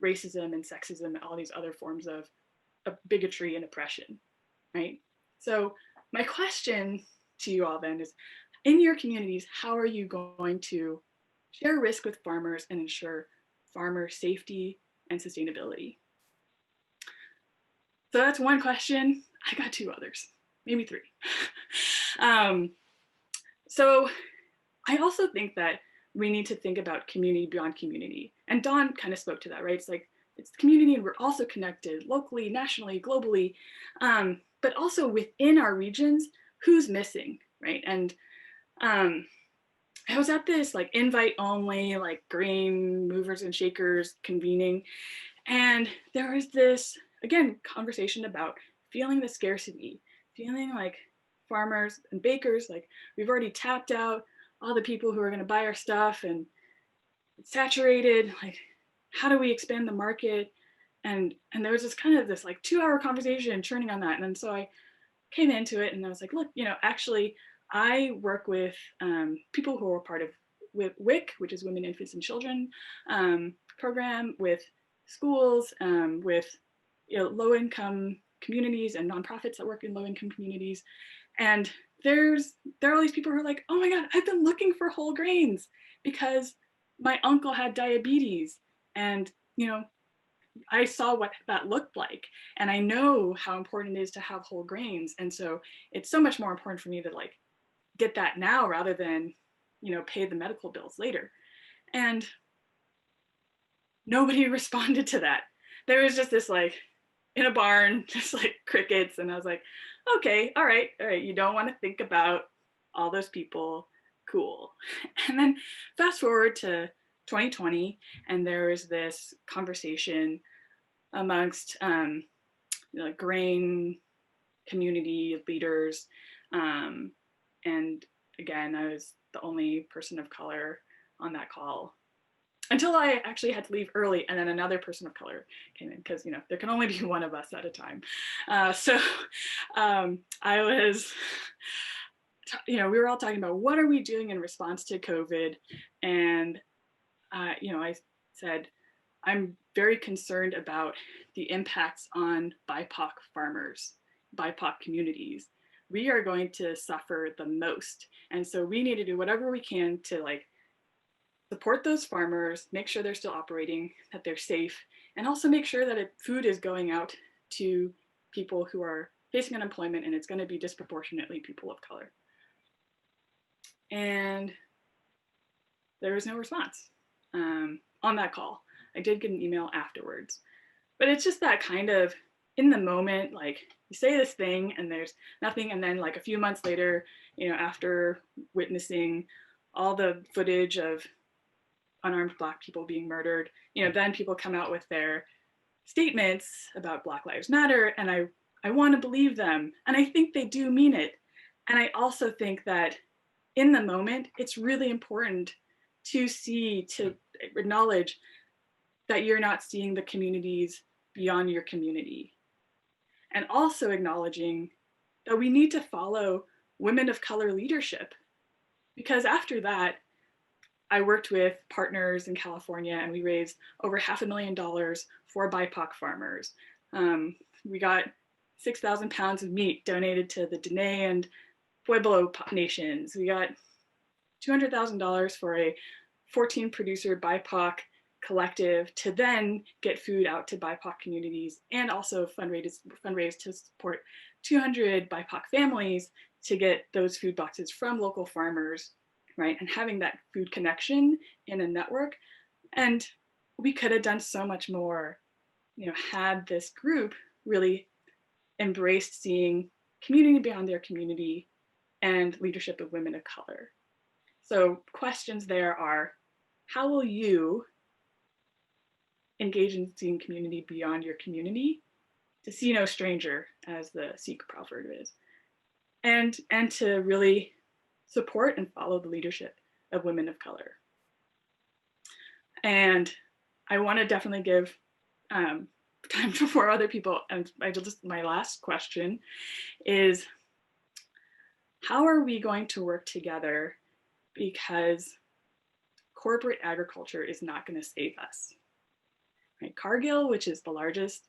S5: racism and sexism and all these other forms of bigotry and oppression, right? So my question to you all then is, in your communities, how are you going to share risk with farmers and ensure farmer safety and sustainability? So that's one question. I got two others, maybe three. So I also think that we need to think about community beyond community. And Dawn kind of spoke to that, right? It's like, it's community and we're also connected locally, nationally, globally, but also within our regions, who's missing, right? And I was at this like invite only, like grain movers and shakers convening. And there was this, again, conversation about feeling the scarcity, feeling like farmers and bakers, like we've already tapped out all the people who are going to buy our stuff and it's saturated, like how do we expand the market? And there was this kind of this like 2-hour conversation churning on that. And then so came into it and I was like, look, actually I work with people who are part of WIC, which is Women, Infants, and Children program, with schools, with low-income communities and nonprofits that work in low-income communities. And there are all these people who are like, oh my God, I've been looking for whole grains because my uncle had diabetes, and I saw what that looked like, and I know how important it is to have whole grains. And so it's so much more important for me to like get that now rather than pay the medical bills later. And nobody responded to that. There was just this like in a barn, just like crickets. And I was like, okay, all right. You don't want to think about all those people, cool. And then fast forward to 2020, and there was this conversation amongst grain community leaders. And again, I was the only person of color on that call until I actually had to leave early, and then another person of color came in because there can only be one of us at a time. So I was, we were all talking about what are we doing in response to COVID, and I said, I'm very concerned about the impacts on BIPOC farmers, BIPOC communities. We are going to suffer the most. And so we need to do whatever we can to like support those farmers, make sure they're still operating, that they're safe, and also make sure that food is going out to people who are facing unemployment, and it's going to be disproportionately people of color. And there was no response on that call. I did get an email afterwards, but it's just that kind of in the moment, like you say this thing and there's nothing, and then like a few months later, after witnessing all the footage of unarmed Black people being murdered, then people come out with their statements about Black Lives Matter, and I want to believe them, and I think they do mean it. And I also think that in the moment, it's really important to acknowledge that you're not seeing the communities beyond your community. And also acknowledging that we need to follow women of color leadership. Because after that, I worked with partners in California, and we raised over $500,000 for BIPOC farmers. We got 6,000 pounds of meat donated to the Dene and Pueblo nations. We got $200,000 for a 14 producer BIPOC collective to then get food out to BIPOC communities, and also fundraise to support 200 BIPOC families to get those food boxes from local farmers, right? And having that food connection in a network. And we could have done so much more, had this group really embraced seeing community beyond their community and leadership of women of color. So questions there are, how will you engage in seeing community beyond your community? To see no stranger, as the Sikh proverb is, and to really support and follow the leadership of women of color. And I want to definitely give time for other people. And my last question is, how are we going to work together? Because corporate agriculture is not going to save us. Right? Cargill, which is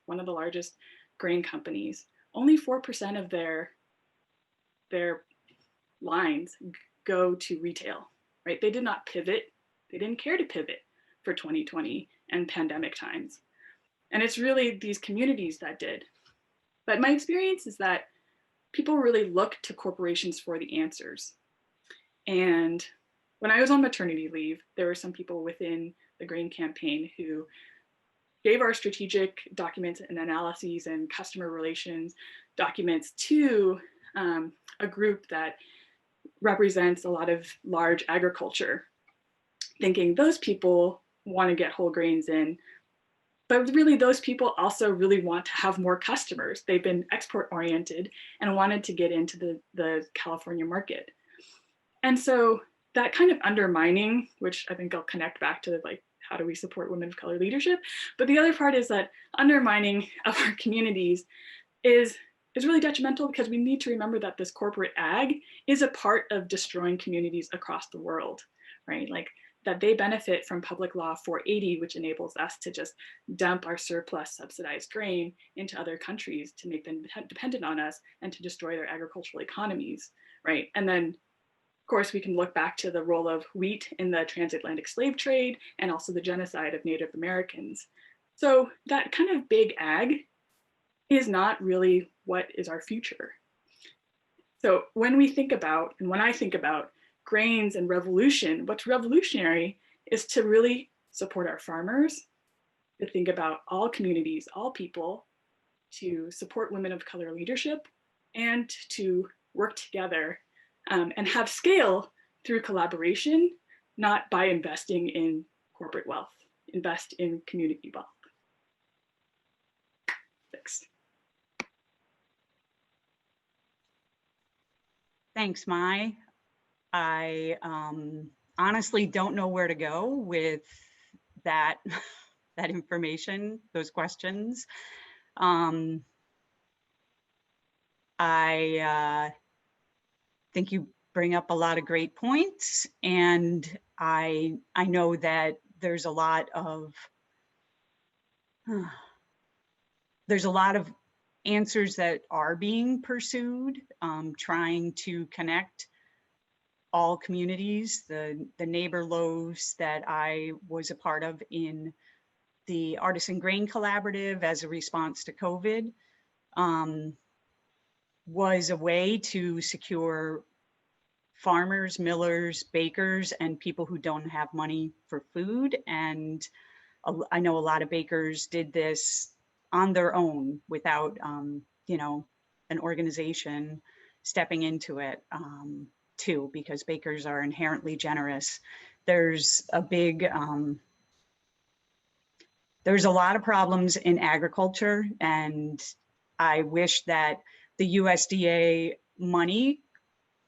S5: one of the largest grain companies, only 4% of their lines go to retail, right? They did not pivot. They didn't care to pivot for 2020 and pandemic times. And it's really these communities that did. But my experience is that people really look to corporations for the answers. And when I was on maternity leave, there were some people within the grain campaign who gave our strategic documents and analyses and customer relations documents to a group that represents a lot of large agriculture, thinking those people want to get whole grains in, but really those people also really want to have more customers. They've been export oriented and wanted to get into the California market. And so that kind of undermining, which I think I'll connect back to like, how do we support women of color leadership? But the other part is that undermining of our communities is is really detrimental because we need to remember that this corporate ag is a part of destroying communities across the world, right? Like that they benefit from public law 480, which enables us to just dump our surplus subsidized grain into other countries to make them dependent on us and to destroy their agricultural economies, right? And then of course, we can look back to the role of wheat in the transatlantic slave trade and also the genocide of Native Americans. So that kind of big ag is not really what is our future. So when we think about, and when I think about grains and revolution, what's revolutionary is to really support our farmers, to think about all communities, all people, to support women of color leadership, and to work together and have scale through collaboration, not by investing in corporate wealth. Invest in community wealth. Thanks.
S2: Thanks, Mai. I honestly don't know where to go with that, that information, those questions. I think you bring up a lot of great points, and I know that there's a lot of answers that are being pursued, trying to connect all communities. The neighbor loaves that I was a part of in the Artisan Grain Collaborative as a response to COVID was a way to secure farmers, millers, bakers, and people who don't have money for food. And I know a lot of bakers did this on their own without, you know, an organization stepping into it too, because bakers are inherently generous. There's a big, there's a lot of problems in agriculture, and I wish that the USDA money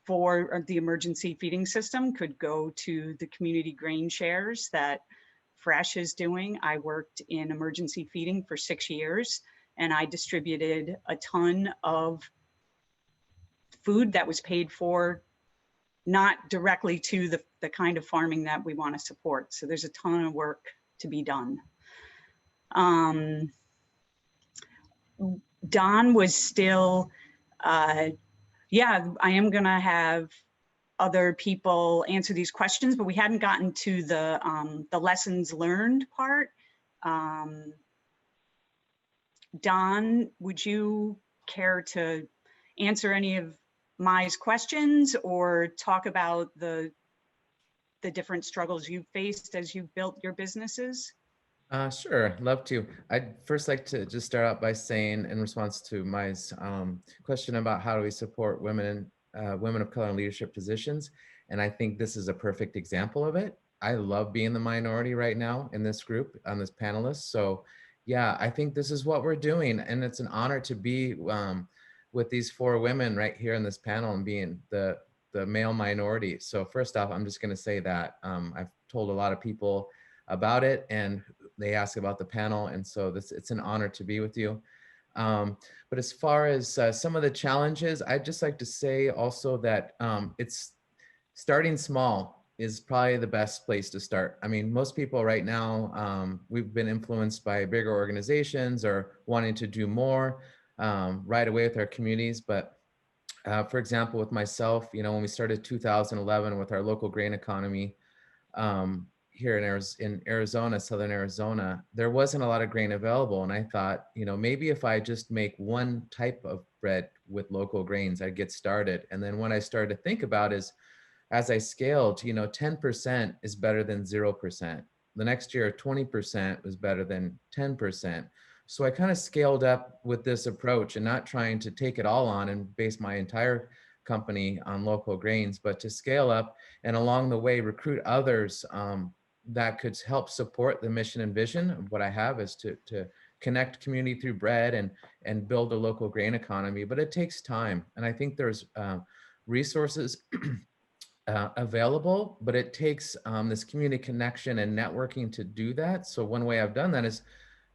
S2: for the emergency feeding system could go to the community grain shares that Fresh is doing. I worked in emergency feeding for 6 years, and I distributed a ton of food that was paid for not directly to the kind of farming that we want to support. So there's a ton of work to be done. Don was still, yeah, I am gonna have other people answer these questions, but we hadn't gotten to the lessons learned part. Don, would you care to answer any of Mai's questions or talk about the different struggles you've faced as you've built your businesses?
S4: Sure, love to. I'd first like to just start out by saying, in response to Mai's question about how do we support women of color in leadership positions, and I think this is a perfect example of it. I love being the minority right now in this group, on this panelist. So yeah, I think this is what we're doing, and it's an honor to be with these 4 women right here in this panel and being the male minority. So first off, I'm just going to say that I've told a lot of people about it, and they ask about the panel, and so it's an honor to be with you. But as far as some of the challenges, I'd just like to say also that it's starting small is probably the best place to start. I mean, most people right now, we've been influenced by bigger organizations or wanting to do more right away with our communities. But for example, with myself, you know, when we started 2011 with our local grain economy, here in Arizona, Southern Arizona, there wasn't a lot of grain available. And I thought, you know, maybe if I just make one type of bread with local grains, I'd get started. And then what I started to think about is, as I scaled, you know, 10% is better than 0%. The next year, 20% was better than 10%. So I kind of scaled up with this approach and not trying to take it all on and base my entire company on local grains, but to scale up and along the way recruit others that could help support the mission and vision of what I have is to connect community through bread and build a local grain economy. But it takes time. And I think there's resources available, but it takes this community connection and networking to do that. So one way I've done that is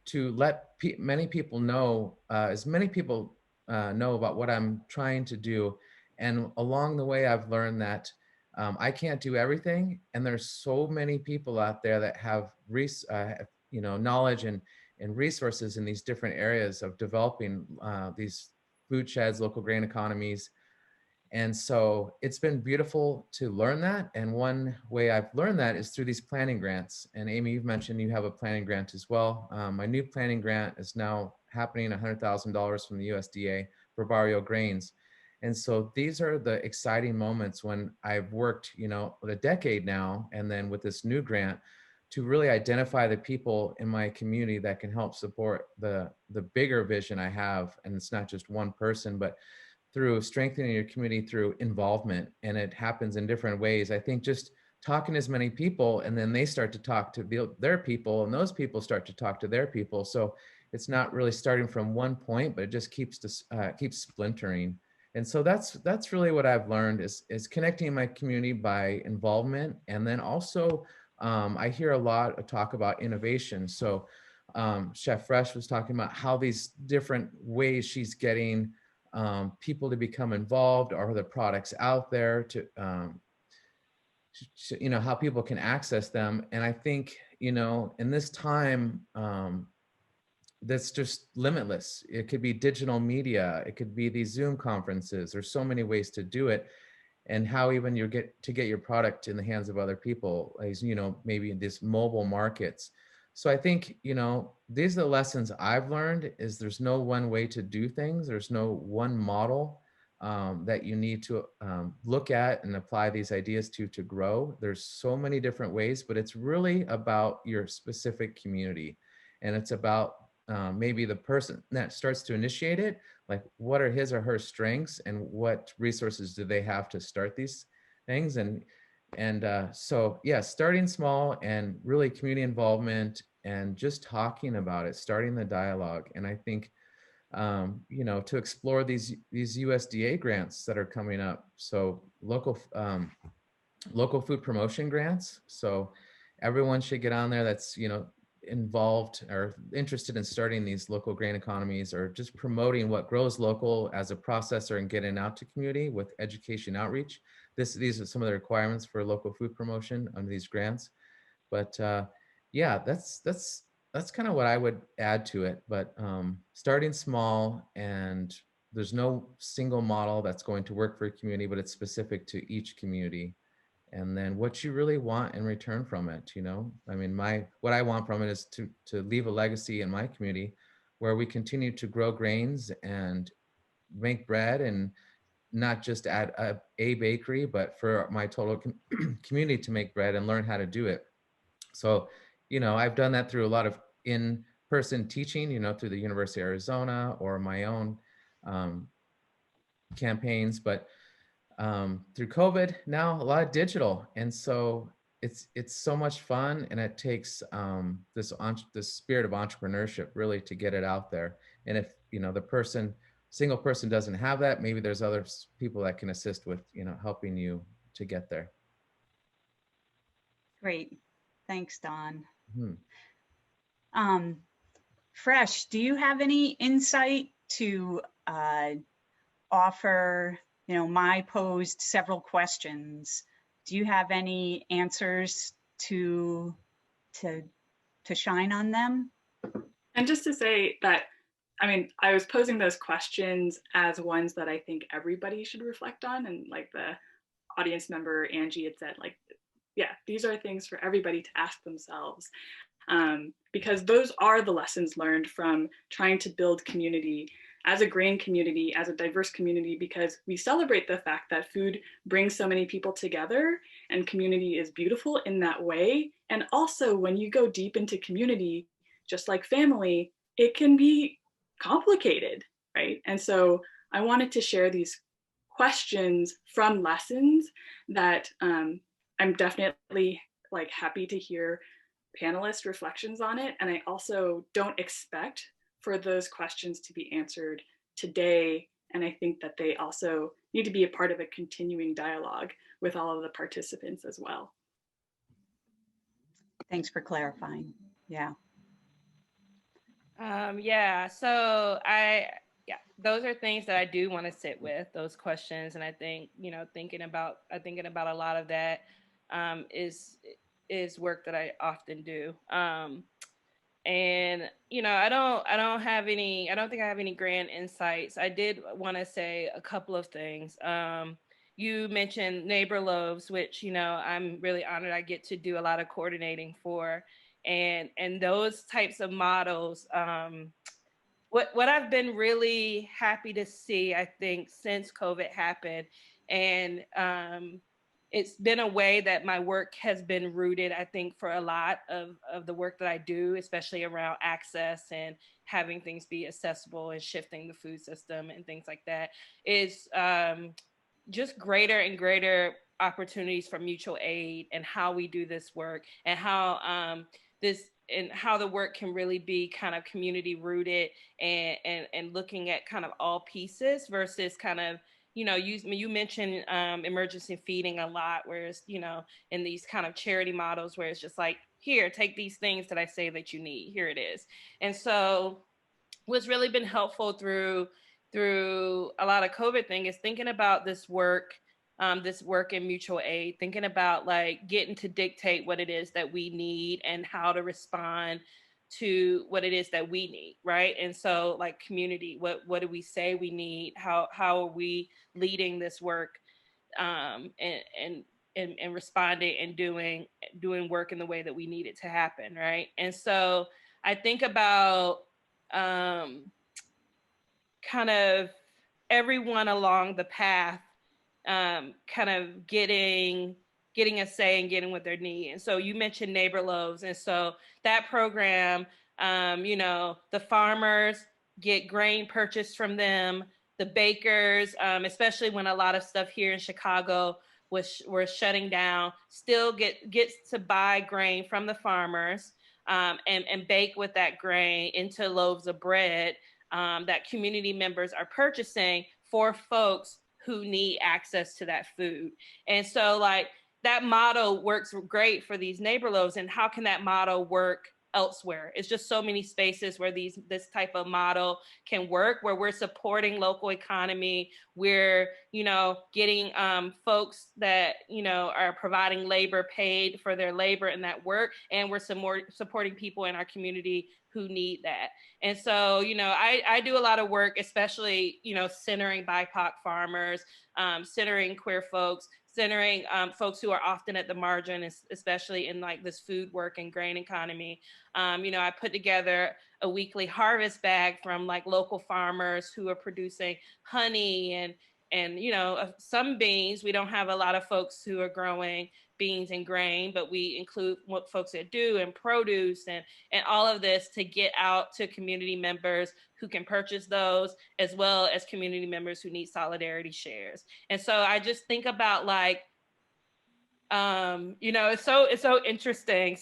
S4: to let many people know, as many people know about what I'm trying to do. And along the way, I've learned that I can't do everything. And there's so many people out there that have knowledge and resources in these different areas of developing these food sheds, local grain economies. And so it's been beautiful to learn that. And one way I've learned that is through these planning grants. And Amy, you've mentioned you have a planning grant as well. My new planning grant is now happening, $100,000 from the USDA for Barrio grains. And so these are the exciting moments when I've worked, a decade now, and then with this new grant to really identify the people in my community that can help support the bigger vision I have. And it's not just one person, but through strengthening your community through involvement. And it happens in different ways. I think just talking to as many people, and then they start to talk to their people, and those people start to talk to their people. So it's not really starting from one point, but it just keeps splintering. And so that's really what I've learned is connecting my community by involvement. And then also I hear a lot of talk about innovation. So Chef Fresh was talking about how these different ways she's getting people to become involved, or the products out there to how people can access them. And I think in this time that's just limitless. It could be digital media, it could be these Zoom conferences. There's so many ways to do it. And how even you get your product in the hands of other people, as maybe in these mobile markets. So I think these are the lessons I've learned, is there's no one way to do things. There's no one model that you need to look at and apply these ideas to grow. There's so many different ways, but it's really about your specific community, and it's about maybe the person that starts to initiate it, like what are his or her strengths and what resources do they have to start these things. So yeah, starting small and really community involvement and just talking about it, starting the dialogue. And I think to explore these USDA grants that are coming up. So local food promotion grants. So everyone should get on there that's involved or interested in starting these local grain economies, or just promoting what grows local as a processor and getting out to community with education outreach. These are some of the requirements for local food promotion under these grants. But yeah, that's kind of what I would add to it. But starting small, and there's no single model that's going to work for a community, but it's specific to each community. And then what you really want in return from it, I mean, what I want from it is to leave a legacy in my community where we continue to grow grains and make bread, and not just at a bakery, but for my total community to make bread and learn how to do it. So, I've done that through a lot of in-person teaching, through the University of Arizona or my own campaigns, but through COVID now a lot of digital. And so it's so much fun, and it takes this spirit of entrepreneurship really to get it out there. And if the single person doesn't have that, maybe there's other people that can assist with helping you to get there.
S2: Great, thanks, Don.
S4: Hmm.
S2: Fresh, do you have any insight to offer? Mai posed several questions. Do you have any answers to shine on them?
S5: And just to say that, I mean, I was posing those questions as ones that I think everybody should reflect on. And like the audience member, Angie, had said, like, yeah, these are things for everybody to ask themselves. Because those are the lessons learned from trying to build community as a grain community, as a diverse community, because we celebrate the fact that food brings so many people together, and community is beautiful in that way. And also, when you go deep into community, just like family, it can be complicated, right? And so I wanted to share these questions from lessons that I'm definitely like happy to hear panelist reflections on it. And I also don't expect for those questions to be answered today. And I think that they also need to be a part of a continuing dialogue with all of the participants as well.
S2: Thanks for clarifying. Yeah.
S3: Yeah, so those are things that I do want to sit with, those questions. And I think, thinking about a lot of that is work that I often do. And I don't think I have any grand insights. I did want to say a couple of things. You mentioned neighbor loaves, which I'm really honored I get to do a lot of coordinating for, and those types of models. What I've been really happy to see, I think, since COVID happened, and it's been a way that my work has been rooted, I think, for a lot of the work that I do, especially around access and having things be accessible and shifting the food system and things like that, is just greater and greater opportunities for mutual aid and how we do this work, and how the work can really be kind of community rooted, and looking at kind of all pieces versus kind of, you mentioned emergency feeding a lot, whereas, in these kind of charity models where it's just like, here, take these things that I say that you need, here it is. And so what's really been helpful through a lot of COVID thing is thinking about this work in mutual aid, thinking about like getting to dictate what it is that we need and how to respond to what it is that we need, right? And so like community, what do we say we need? How are we leading this work, and responding and doing work in the way that we need it to happen, right? And so I think about kind of everyone along the path, kind of getting a say and getting what they need. And so you mentioned neighbor loaves, and so that program, the farmers get grain purchased from them, the bakers, especially when a lot of stuff here in Chicago were shutting down, still gets to buy grain from the farmers, and bake with that grain into loaves of bread, that community members are purchasing for folks who need access to that food. And so like that model works great for these neighbor loaves. And how can that model work elsewhere? It's just so many spaces where this type of model can work, where we're supporting local economy, we're getting folks that are providing labor paid for their labor in that work, and we're supporting people in our community who need that. And so I do a lot of work, especially centering BIPOC farmers, centering queer folks, centering folks who are often at the margin, especially in like this food work and grain economy. I put together a weekly harvest bag from like local farmers who are producing honey and some beans. We don't have a lot of folks who are growing beans and grain, but we include what folks that do, and produce and all of this to get out to community members who can purchase those, as well as community members who need solidarity shares. And so I just think about like, it's so interesting.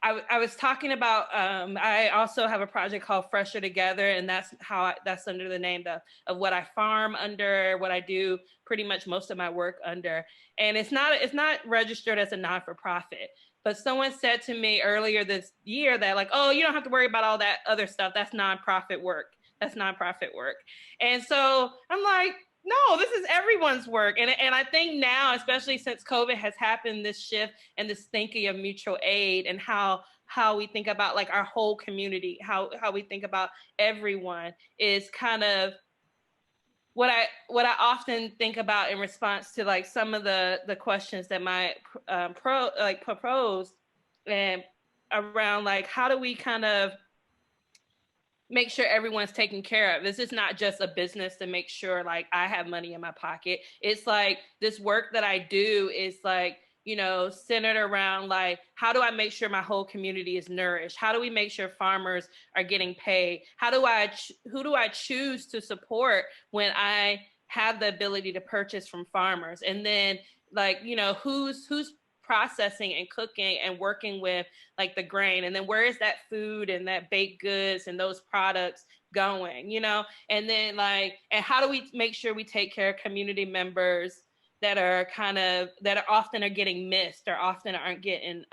S3: I was talking about, I also have a project called Fresher Together, and that's under the name of what I farm under, what I do pretty much most of my work under. And it's not registered as a non-for-profit, but someone said to me earlier this year that like, oh, you don't have to worry about all that other stuff. That's nonprofit work. And so I'm like, no, this is everyone's work. And I think now, especially since COVID has happened, this shift and this thinking of mutual aid and how we think about like our whole community, how we think about everyone is kind of what I often think about in response to like some of the questions that my proposed, and around like, how do we kind of make sure everyone's taken care of? This is not just a business to make sure like I have money in my pocket. It's like this work that I do is like, centered around like, how do I make sure my whole community is nourished? How do we make sure farmers are getting paid? Who do I choose to support when I have the ability to purchase from farmers? And then like, who's processing and cooking and working with like the grain, and then where is that food and that baked goods and those products going, and then like, and how do we make sure we take care of community members that are often are getting missed or often aren't getting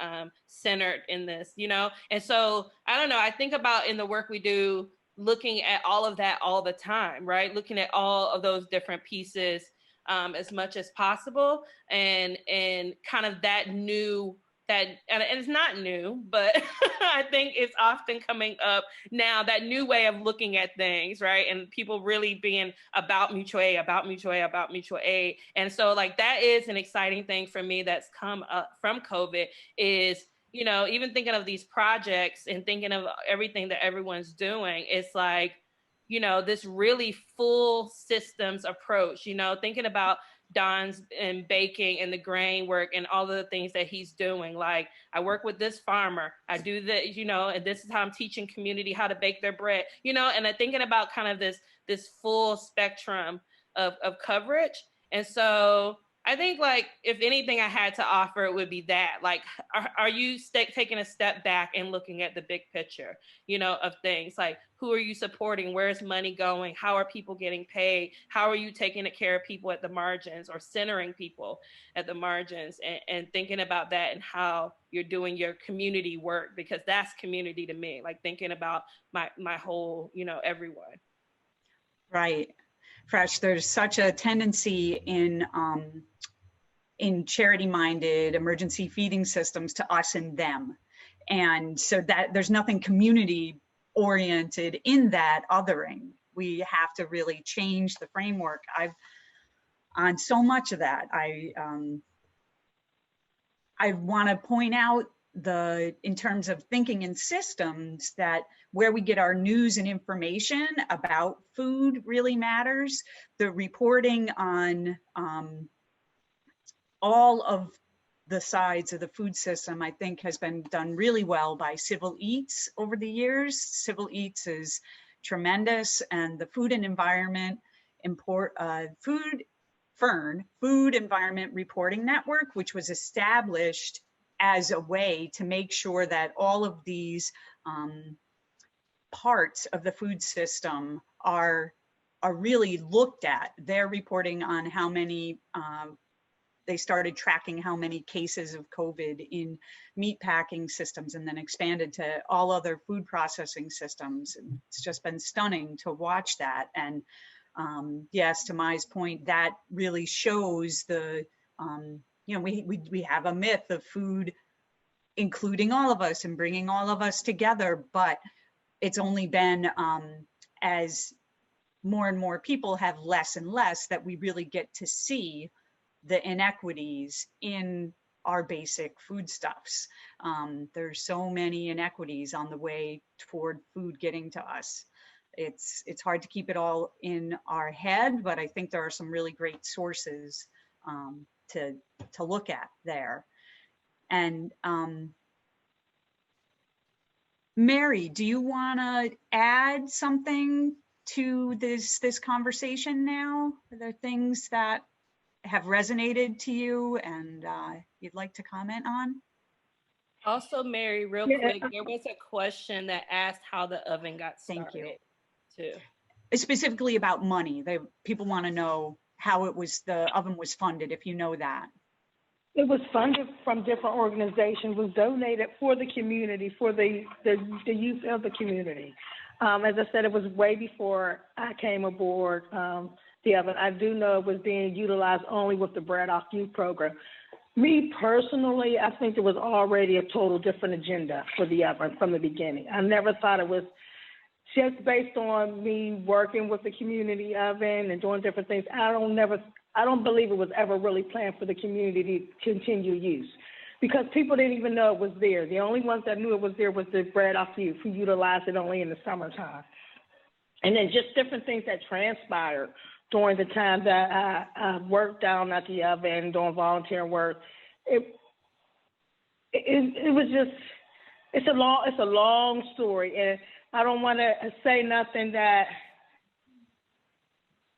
S3: centered in this, and so I don't know, I think about in the work we do looking at all of that all the time, right? Looking at all of those different pieces as much as possible, and kind of that new, that, and it's not new, but I think it's often coming up now, that new way of looking at things, right? And people really being about mutual aid, about mutual aid, about mutual aid. And so like, that is an exciting thing for me that's come up from COVID, is, you know, even thinking of these projects and thinking of everything that everyone's doing, it's like, you know, this really full systems approach, you know, thinking about Don's and baking and the grain work and all of the things that he's doing. Like, I work with this farmer, I do this, you know, and this is how I'm teaching community how to bake their bread, you know, and I'm thinking about kind of this full spectrum of coverage. And so I think, like, if anything I had to offer, it would be that, like, are you taking a step back and looking at the big picture, you know, of things like, who are you supporting? Where's money going? How are people getting paid? How are you taking care of people at the margins, or centering people at the margins, and thinking about that, and how you're doing your community work, because that's community to me, like thinking about my whole, you know, everyone.
S2: Right. Fresh, there's such a tendency in charity-minded emergency feeding systems to us and them. And so that there's nothing community-oriented in that othering. We have to really change the framework. On so much of that, I want to point out in terms of thinking in systems, that where we get our news and information about food really matters. The reporting on all of the sides of the food system, I think, has been done really well by Civil Eats over the years. Civil Eats is tremendous, and the Food and Environment Food Environment Reporting Network, which was established as a way to make sure that all of these parts of the food system are really looked at. They're reporting on how many, they started tracking how many cases of COVID in meat packing systems, and then expanded to all other food processing systems. And it's just been stunning to watch that. And yes, to Mai's point, that really shows the, you know, we have a myth of food including all of us and bringing all of us together, but it's only been as more and more people have less and less that we really get to see the inequities in our basic foodstuffs. There's so many inequities on the way toward food getting to us. It's hard to keep it all in our head, but I think there are some really great sources to look at there. And Mary, do you want to add something to this conversation now? Are there things that have resonated to you and you'd like to comment on?
S3: Also, Mary, real quick, there was a question that asked how the oven got started.
S2: Thank you.
S3: Too.
S2: Specifically about money. People want to know how the oven was funded, if you know that.
S6: It was funded from different organizations, was donated for the community, for the youth of the community. As I said, it was way before I came aboard the oven. I do know it was being utilized only with the Braddock Youth Program. Me personally, I think there was already a total different agenda for the oven from the beginning. I never thought it was just based on me working with the community oven and doing different things. I don't believe it was ever really planned for the community to continue use, because people didn't even know it was there. The only ones that knew it was there was the Braddock Youth, who utilized it only in the summertime. And then just different things that transpired during the time that I worked down at the oven doing volunteer work. It was just, it's a long story, and I don't want to say nothing that,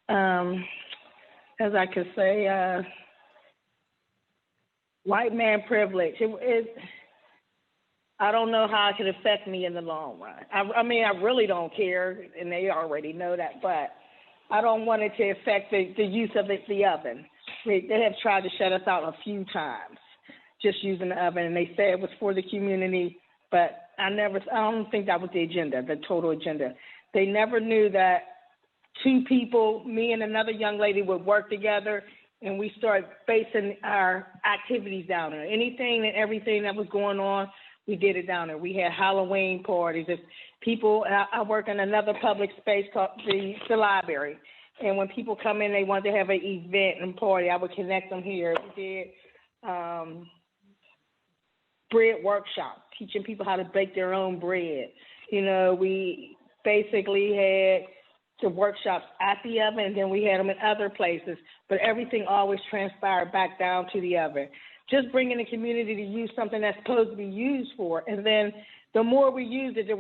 S6: as I could say, white man privilege. I don't know how it could affect me in the long run. I mean, I really don't care, and they already know that, but I don't want it to affect the use of the oven. They have tried to shut us out a few times just using the oven, and they said it was for the community, but I don't think that was the agenda, the total agenda. They never knew that two people, me and another young lady, would work together, and we started basing our activities down there. Anything and everything that was going on, we did it down there. We had Halloween parties. If people, I work in another public space called the library. And when people come in, they want to have an event and party, I would connect them here. We did bread workshop, teaching people how to bake their own bread. You know, we basically had the workshops at the oven, and then we had them in other places, but everything always transpired back down to the oven. Just bringing the community to use something that's supposed to be used for, and then the more we used it, there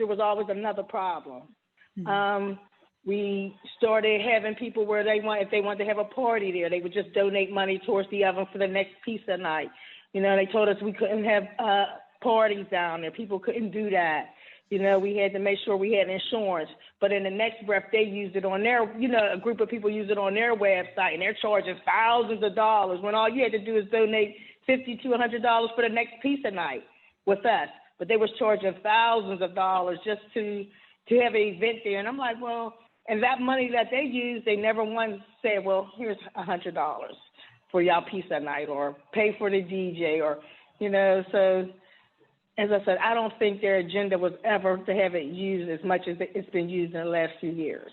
S6: was always another problem. Mm-hmm. We started having people where if they wanted to have a party there, they would just donate money towards the oven for the next pizza night. You know, they told us we couldn't have parties down there. People couldn't do that. You know, we had to make sure we had insurance. But in the next breath, they used it on their, you know, a group of people use it on their website, and they're charging thousands of dollars when all you had to do is donate $50 to $100 for the next pizza night with us. But they was charging thousands of dollars just to have an event there. And I'm like, well, and that money that they used, they never once said, well, here's $100 for y'all pizza night, or pay for the DJ, or, you know. So as I said, I don't think their agenda was ever to have it used as much as it's been used in the last few years.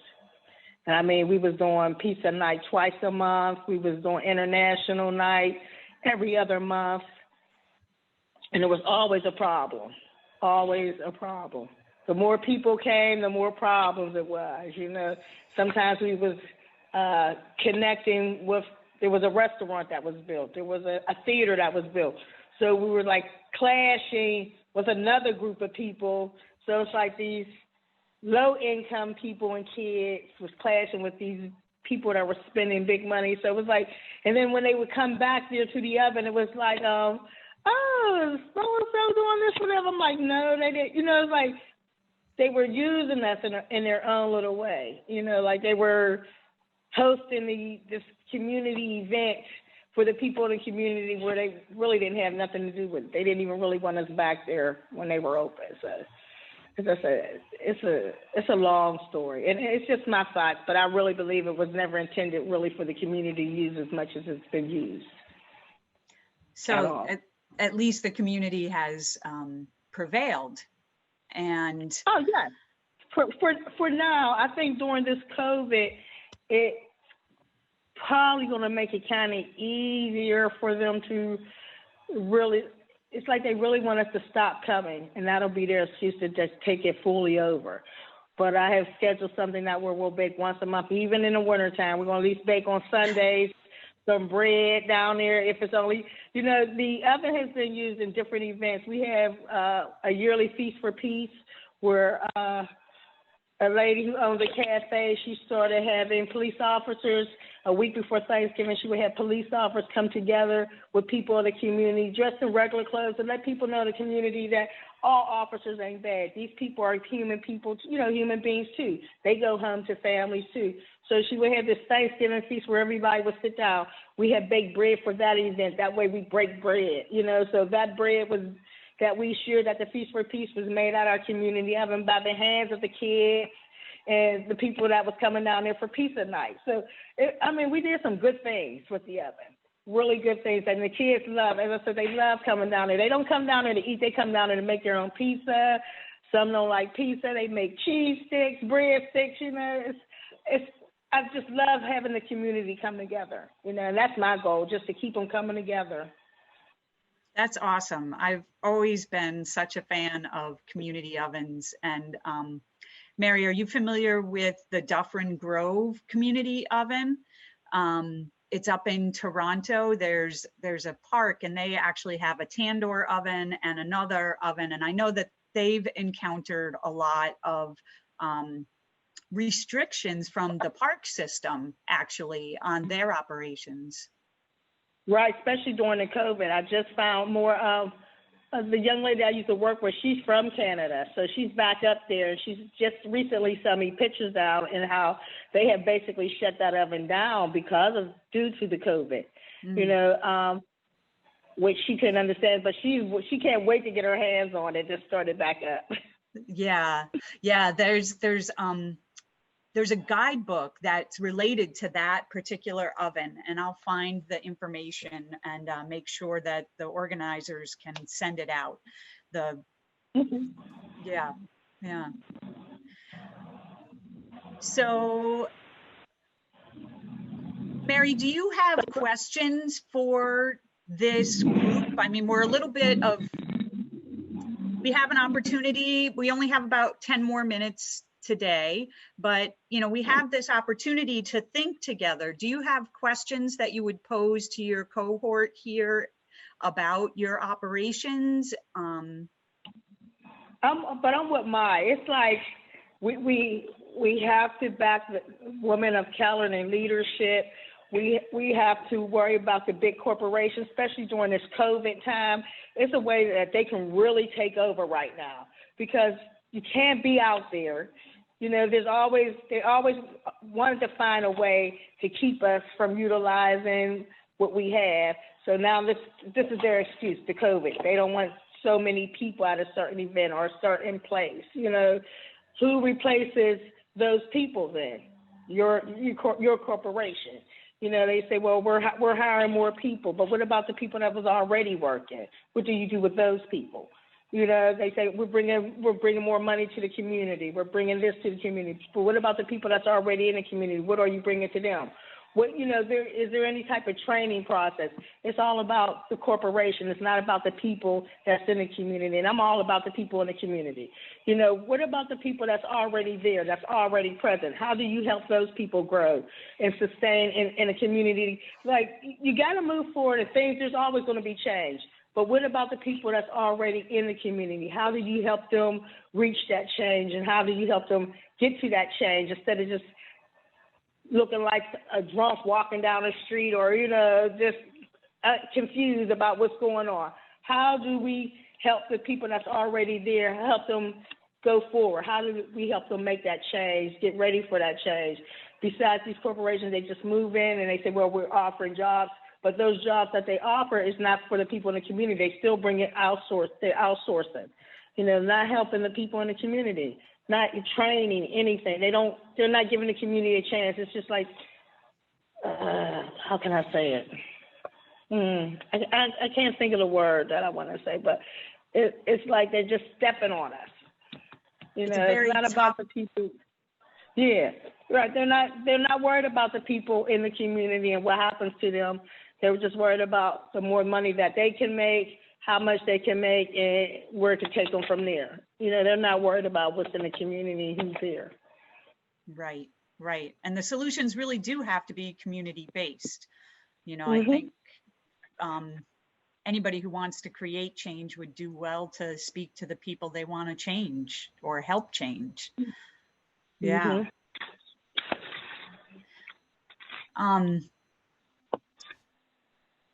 S6: And I mean, we was doing pizza night twice a month. We was doing international night every other month. And it was always a problem, always a problem. The more people came, the more problems it was, you know. Sometimes we was connecting with, there was a restaurant that was built. There was a theater that was built. So we were like clashing with another group of people. So it's like these low-income people and kids was clashing with these people that were spending big money. So it was like, and then when they would come back there to the oven, it was like, oh, so-and-so doing this for them. I'm like, no, they didn't. You know, it's like they were using us in their own little way. You know, like they were hosting this community event for the people in the community where they really didn't have nothing to do with it. They didn't even really want us back there when they were open. So, as I said, it's a long story. And it's just my thoughts, but I really believe it was never intended really for the community to use as much as it's been used.
S2: So at least the community has prevailed. And
S6: oh, yeah. For now, I think during this COVID, it's probably going to make it kind of easier for them to really, it's like they really want us to stop coming, and that'll be their excuse to just take it fully over. But I have scheduled something that we'll bake once a month, even in the wintertime. We're going to at least bake on Sundays, some bread down there, if it's only, you know, the oven has been used in different events. We have a yearly Feast for Peace where a lady who owns a cafe, she started having police officers. A week before Thanksgiving, she would have police officers come together with people in the community dressed in regular clothes and let people know in the community that all officers ain't bad. These people are human people, you know, human beings too. They go home to families too. So she would have this Thanksgiving feast where everybody would sit down. We had baked bread for that event. That way we break bread, you know. So that bread was that we shared at the Feast for Peace was made at our community oven by the hands of the kids and the people that was coming down there for pizza night. So, we did some good things with the oven, really good things. And the kids love, as I said, they love coming down there. They don't come down there to eat. They come down there to make their own pizza. Some don't like pizza. They make cheese sticks, bread sticks, you know. I just love having the community come together, you know, and that's my goal, just to keep them coming together.
S2: That's awesome. I've always been such a fan of community ovens. And Mary, are you familiar with the Dufferin Grove Community Oven? It's up in Toronto. There's a park, and they actually have a tandoor oven and another oven. And I know that they've encountered a lot of restrictions from the park system actually on their operations.
S6: Right, especially during the COVID. I just found more of the young lady I used to work with. She's from Canada, so she's back up there, and she's just recently sent me pictures out and how they have basically shut that oven down due to the COVID. Mm-hmm. You know, which she couldn't understand, but she can't wait to get her hands on it. Just start it back up.
S2: Yeah, yeah. There's a guidebook that's related to that particular oven, and I'll find the information and make sure that the organizers can send it out. Yeah, yeah. So, Mary, do you have questions for this group? I mean, we're a little bit of, we have an opportunity. We only have about 10 more minutes today, but we have this opportunity to think together. Do you have questions that you would pose to your cohort here about your operations?
S6: But I'm with Mai. It's like we have to back the women of color and leadership. We have to worry about the big corporations, especially during this COVID time. It's a way that they can really take over right now, because you can't be out there. They always wanted to find a way to keep us from utilizing what we have. So now this is their excuse, the COVID. They don't want so many people at a certain event or a certain place. Who replaces those people then? Your corporation. They say, well, we're hiring more people, but what about the people that was already working? What do you do with those people? They say we're bringing more money to the community. We're bringing this to the community. But what about the people that's already in the community? What are you bringing to them? Is there any type of training process? It's all about the corporation. It's not about the people that's in the community. And I'm all about the people in the community. What about the people that's already there, that's already present? How do you help those people grow and sustain in a community? Like, you got to move forward, and there's always going to be change. But what about the people that's already in the community? How do you help them reach that change, and how do you help them get to that change instead of just looking like a drunk walking down the street, or, just confused about what's going on? How do we help the people that's already there, help them go forward? How do we help them make that change, get ready for that change? Besides these corporations, they just move in and they say, well, we're offering jobs. But those jobs that they offer is not for the people in the community. They still bring it outsourced. They're outsourcing, not helping the people in the community, not training, anything. They're not giving the community a chance. It's just like, how can I say it? I can't think of the word that I want to say, but it's like they're just stepping on us. It's not about the people. Yeah, right. They're not worried about the people in the community and what happens to them. They were just worried about the more money that they can make, how much they can make, and where to take them from there. They're not worried about what's in the community, who's there.
S2: Right, right. And the solutions really do have to be community-based.
S6: Mm-hmm.
S2: I think anybody who wants to create change would do well to speak to the people they want to change or help change. Yeah.
S6: Mm-hmm.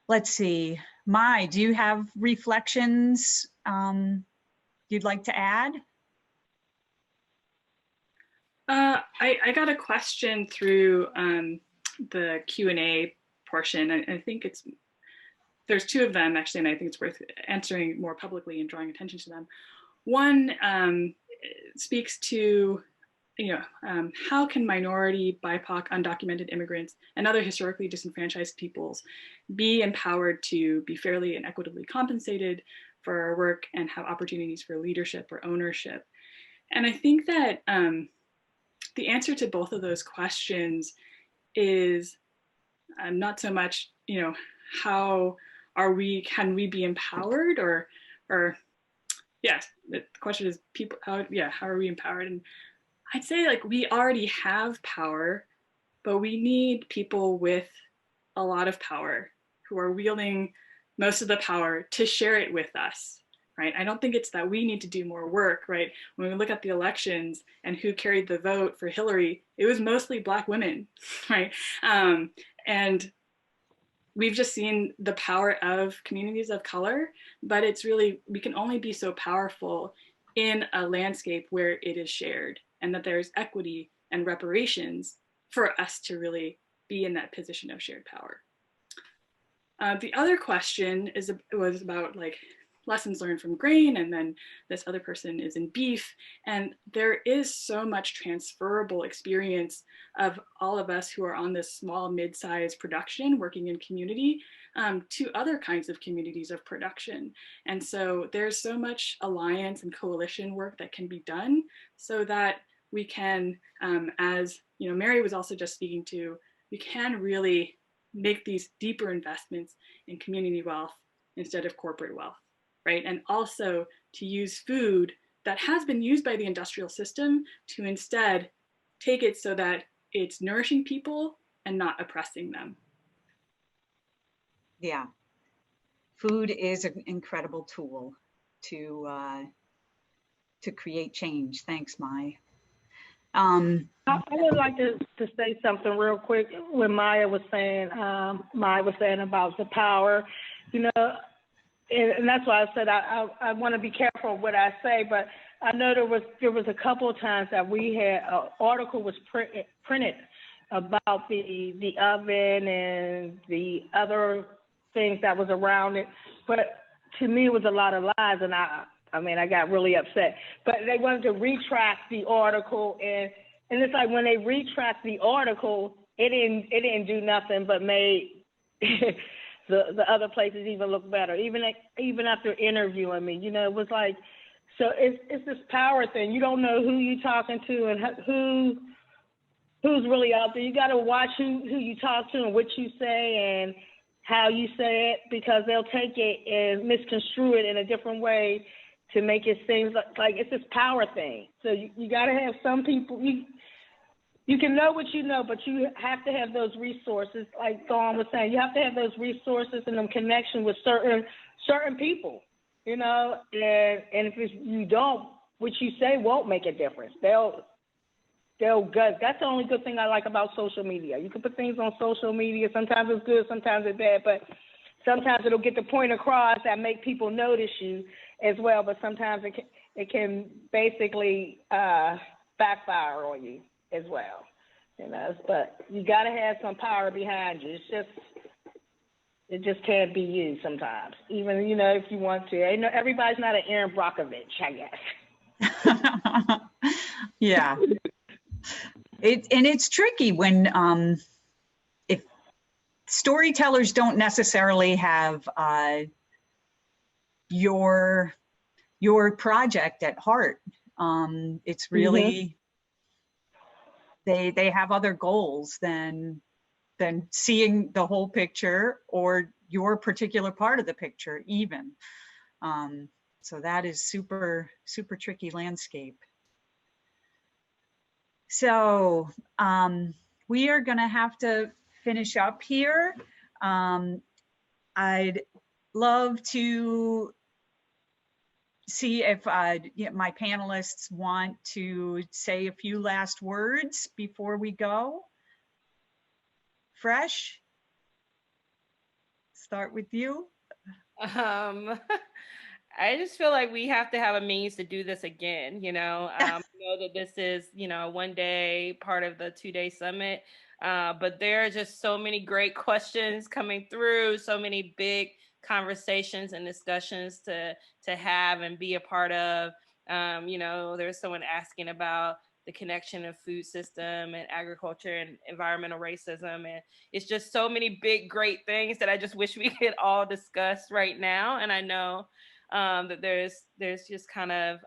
S2: Let's see. Mai, do you have reflections you'd like to add?
S5: I got a question through the Q&A portion. I think there's two of them actually, and I think it's worth answering more publicly and drawing attention to them. One speaks to how can minority, BIPOC, undocumented immigrants, and other historically disenfranchised peoples be empowered to be fairly and equitably compensated for our work and have opportunities for leadership or ownership? And I think that the answer to both of those questions is not so much, how can we be empowered, or yes, the question is how are we empowered? And I'd say, like, we already have power, but we need people with a lot of power who are wielding most of the power to share it with us, right? I don't think it's that we need to do more work, right? When we look at the elections and who carried the vote for Hillary, it was mostly Black women, right? And we've just seen the power of communities of color, but it's really, we can only be so powerful in a landscape where it is shared, and that there's equity and reparations for us to really be in that position of shared power. The other question was about like lessons learned from grain, and then this other person is in beef. And there is so much transferable experience of all of us who are on this small, mid-sized production working in community to other kinds of communities of production. And so there's so much alliance and coalition work that can be done so that we can, as you know, Mary was also just speaking to, we can really make these deeper investments in community wealth instead of corporate wealth, right? And also to use food that has been used by the industrial system to instead take it so that it's nourishing people and not oppressing them.
S2: Yeah, food is an incredible tool to create change. Thanks, Mai.
S6: I would like to say something real quick. When Maya was saying about the power, you know, and that's why I said I want to be careful what I say. But I know there was a couple of times that we had an article was printed about the oven and the other things that was around it. But to me, it was a lot of lies, and I mean, I got really upset. But they wanted to retract the article, and it's like when they retract the article, it didn't do nothing but made the other places even look better. Even after interviewing me, you know, it was like, so it's this power thing. You don't know who you're talking to and who's really out there. You got to watch who you talk to and what you say and how you say it, because they'll take it and misconstrue it in a different way to make it seem like it's this power thing. So you got to have some people, you can know what you know, but you have to have those resources. Like Dawn was saying, you have to have those resources and them connection with certain people, you know, and if you don't, what you say won't make a difference. They'll gut. That's the only good thing I like about social media. You can put things on social media. Sometimes it's good, sometimes it's bad, but sometimes it'll get the point across that make people notice you as well. But sometimes it can basically backfire on you as well, you know. But you got to have some power behind you. It just can't be you sometimes, even, you know, if you want to. I know everybody's not an Aaron Brockovich, I guess.
S2: Yeah. It's tricky when if storytellers don't necessarily have your project at heart. It's really they have other goals than seeing the whole picture or your particular part of the picture even. So that is super tricky landscape. So we are going to have to finish up here. I'd love to see if my panelists want to say a few last words before we go. Fresh, start with you.
S3: I just feel like we have to have a means to do this again, you know. I know that this is, you know, one day part of the 2-day summit, but there are just so many great questions coming through, so many big conversations and discussions to have and be a part of. You know, there's someone asking about the connection of food system and agriculture and environmental racism. And it's just so many big, great things that I just wish we could all discuss right now. And I know that there's just kind of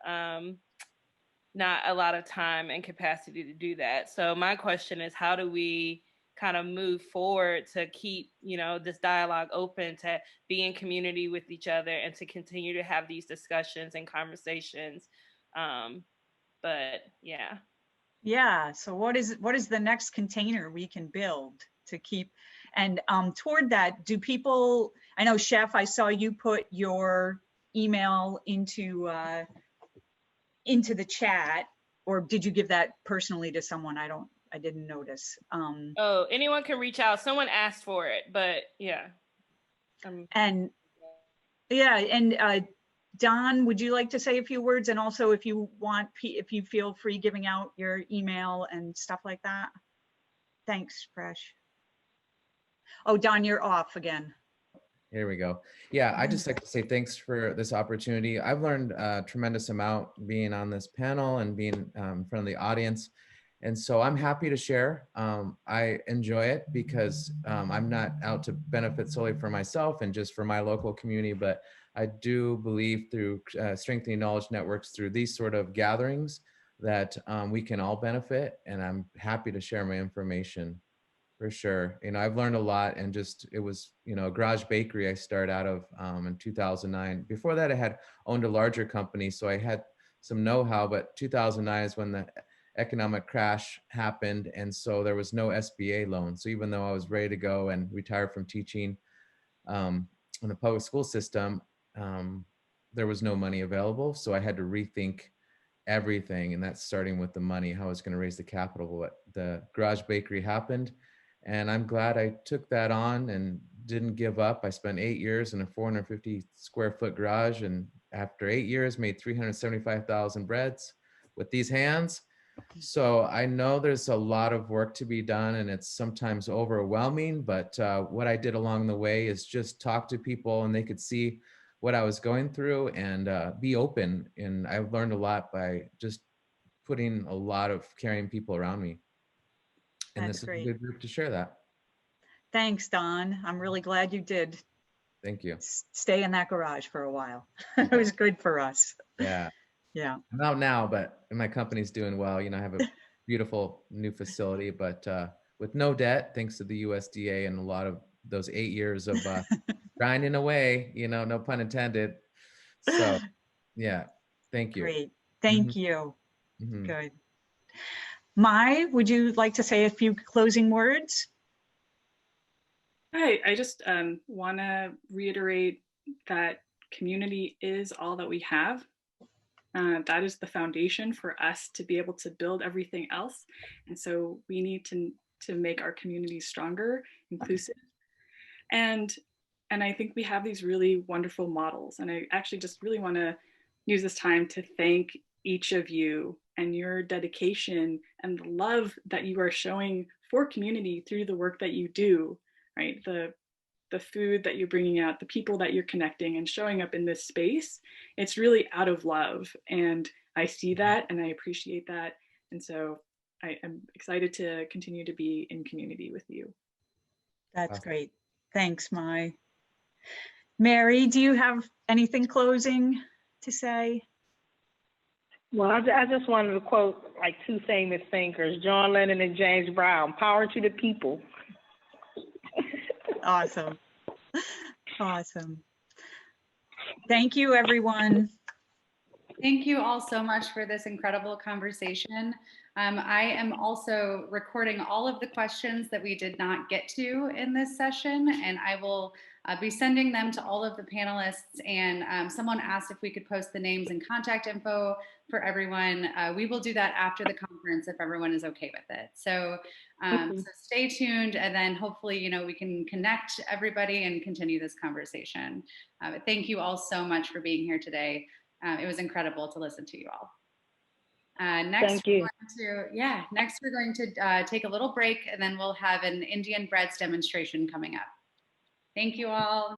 S3: not a lot of time and capacity to do that. So my question is, how do we kind of move forward to keep, you know, this dialogue open, to be in community with each other and to continue to have these discussions and conversations? But yeah. Yeah.
S2: So what is the next container we can build to keep, and toward that, do people, I know Chef, I saw you put your email into the chat, or did you give that personally to someone? I didn't notice.
S3: Oh, anyone can reach out. Someone asked for it, but yeah.
S2: And Don, would you like to say a few words? And also, if you feel free giving out your email and stuff like that. Thanks, Fresh. Oh, Don, you're off again.
S4: Here we go. Yeah, I just like to say thanks for this opportunity. I've learned a tremendous amount being on this panel and being in front of the audience. And so I'm happy to share. I enjoy it because I'm not out to benefit solely for myself and just for my local community, but I do believe through strengthening knowledge networks through these sort of gatherings that we can all benefit. And I'm happy to share my information. For sure. I've learned a lot, and just, it was, a garage bakery I started out of in 2009. Before that, I had owned a larger company, so I had some know-how, but 2009 is when the economic crash happened. And so there was no SBA loan. So even though I was ready to go and retire from teaching in the public school system, there was no money available. So I had to rethink everything. And that's starting with the money, how I was going to raise the capital. But the garage bakery happened. And I'm glad I took that on and didn't give up. I spent 8 years in a 450 square foot garage. And after 8 years, made 375,000 breads with these hands. So I know there's a lot of work to be done, and it's sometimes overwhelming. But what I did along the way is just talk to people, and they could see what I was going through and be open. And I've learned a lot by just putting a lot of caring people around me. And
S2: That's
S4: this is
S2: great.
S4: a good group to share that.
S2: Thanks, Don. I'm really glad you did
S4: Thank you.
S2: stay in that garage for a while. It was good for us.
S4: Yeah.
S2: Yeah.
S4: I'm out now, but my company's doing well. I have a beautiful new facility, but with no debt, thanks to the USDA and a lot of those 8 years of grinding away, no pun intended. So, yeah, thank you.
S2: Great. Thank you.
S4: Mhm.
S2: Good. Mai, would you like to say a few closing words?
S5: Hi, I just want to reiterate that community is all that we have. That is the foundation for us to be able to build everything else. And so we need to make our communities stronger, inclusive. And I think we have these really wonderful models. And I actually just really want to use this time to thank each of you and your dedication and the love that you are showing for community through the work that you do, right? The food that you're bringing out, the people that you're connecting and showing up in this space, it's really out of love. And I see that and I appreciate that. And so I am excited to continue to be in community with you.
S2: That's great. Thanks, Mai. Mary, do you have anything closing to say?
S6: Well, I just wanted to quote like two famous thinkers, John Lennon and James Brown, power to the people.
S2: Awesome. Awesome. Thank you, everyone.
S1: Thank you all so much for this incredible conversation. I am also recording all of the questions that we did not get to in this session, and I will be sending them to all of the panelists. And someone asked if we could post the names and contact info for everyone. We will do that after the conference if everyone is okay with it. So, so stay tuned, and then hopefully, we can connect everybody and continue this conversation. But thank you all so much for being here today. It was incredible to listen to you all. Next, next we're going to take a little break, and then we'll have an Indian breads demonstration coming up. Thank you all.